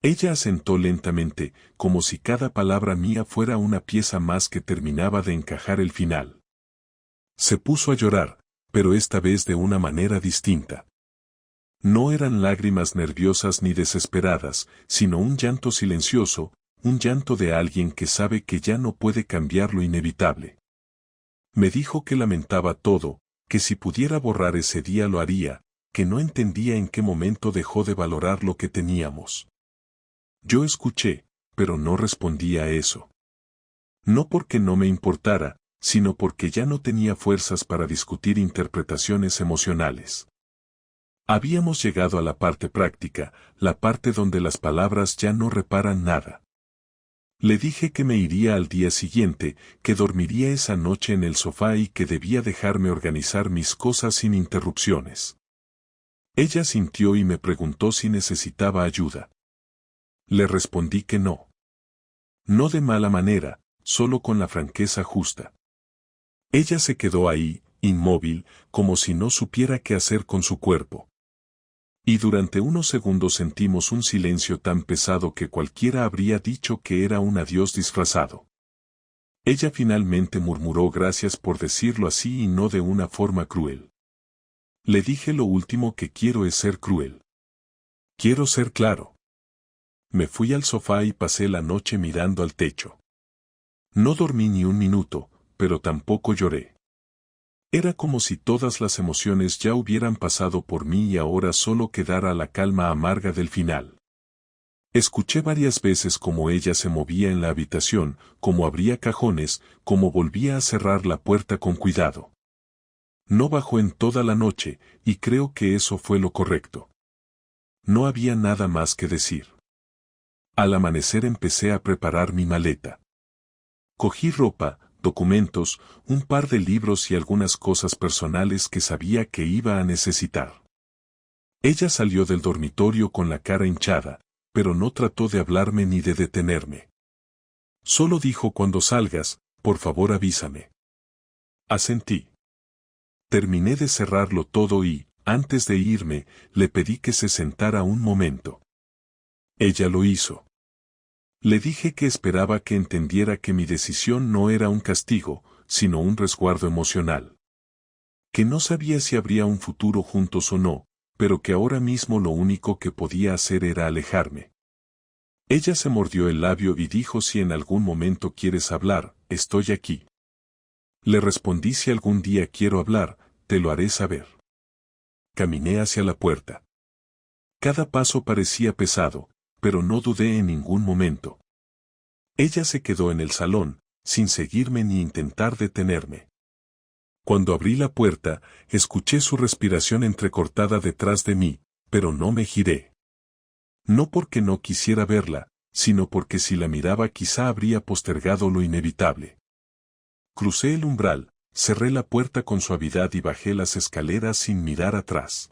Ella asentó lentamente, como si cada palabra mía fuera una pieza más que terminaba de encajar el final. Se puso a llorar, pero esta vez de una manera distinta. No eran lágrimas nerviosas ni desesperadas, sino un llanto silencioso, un llanto de alguien que sabe que ya no puede cambiar lo inevitable. Me dijo que lamentaba todo, que si pudiera borrar ese día lo haría, que no entendía en qué momento dejó de valorar lo que teníamos. Yo escuché, pero no respondí a eso. No porque no me importara, sino porque ya no tenía fuerzas para discutir interpretaciones emocionales. Habíamos llegado a la parte práctica, la parte donde las palabras ya no reparan nada. Le dije que me iría al día siguiente, que dormiría esa noche en el sofá y que debía dejarme organizar mis cosas sin interrupciones. Ella sintió y me preguntó si necesitaba ayuda. Le respondí que no. No de mala manera, solo con la franqueza justa. Ella se quedó ahí, inmóvil, como si no supiera qué hacer con su cuerpo. Y durante unos segundos sentimos un silencio tan pesado que cualquiera habría dicho que era un adiós disfrazado. Ella finalmente murmuró gracias por decirlo así y no de una forma cruel. Le dije lo último que quiero es ser cruel. Quiero ser claro. Me fui al sofá y pasé la noche mirando al techo. No dormí ni un minuto, pero tampoco lloré. Era como si todas las emociones ya hubieran pasado por mí y ahora solo quedara la calma amarga del final. Escuché varias veces cómo ella se movía en la habitación, cómo abría cajones, cómo volvía a cerrar la puerta con cuidado. No bajó en toda la noche, y creo que eso fue lo correcto. No había nada más que decir. Al amanecer empecé a preparar mi maleta. Cogí ropa, documentos, un par de libros y algunas cosas personales que sabía que iba a necesitar. Ella salió del dormitorio con la cara hinchada, pero no trató de hablarme ni de detenerme. Solo dijo: cuando salgas, por favor avísame. Asentí. Terminé de cerrarlo todo y, antes de irme, le pedí que se sentara un momento. Ella lo hizo. Le dije que esperaba que entendiera que mi decisión no era un castigo, sino un resguardo emocional. Que no sabía si habría un futuro juntos o no, pero que ahora mismo lo único que podía hacer era alejarme. Ella se mordió el labio y dijo: si en algún momento quieres hablar, estoy aquí. Le respondí: si algún día quiero hablar, te lo haré saber. Caminé hacia la puerta. Cada paso parecía pesado, pero no dudé en ningún momento. Ella se quedó en el salón, sin seguirme ni intentar detenerme. Cuando abrí la puerta, escuché su respiración entrecortada detrás de mí, pero no me giré. No porque no quisiera verla, sino porque si la miraba quizá habría postergado lo inevitable. Crucé el umbral, cerré la puerta con suavidad y bajé las escaleras sin mirar atrás.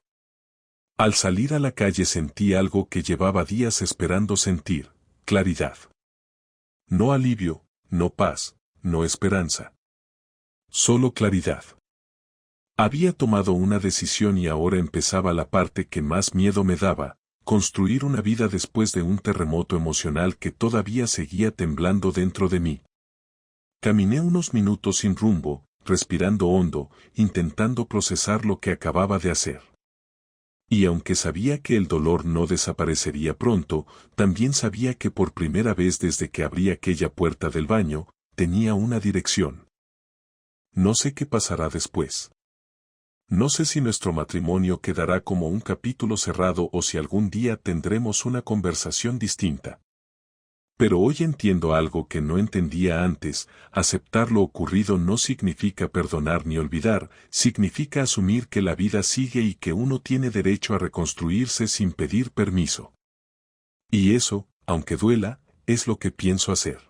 Al salir a la calle sentí algo que llevaba días esperando sentir: claridad. No alivio, no paz, no esperanza. Solo claridad. Había tomado una decisión y ahora empezaba la parte que más miedo me daba: construir una vida después de un terremoto emocional que todavía seguía temblando dentro de mí. Caminé unos minutos sin rumbo, respirando hondo, intentando procesar lo que acababa de hacer. Y aunque sabía que el dolor no desaparecería pronto, también sabía que por primera vez desde que abrí aquella puerta del baño, tenía una dirección. No sé qué pasará después. No sé si nuestro matrimonio quedará como un capítulo cerrado o si algún día tendremos una conversación distinta. Pero hoy entiendo algo que no entendía antes: aceptar lo ocurrido no significa perdonar ni olvidar, significa asumir que la vida sigue y que uno tiene derecho a reconstruirse sin pedir permiso. Y eso, aunque duela, es lo que pienso hacer.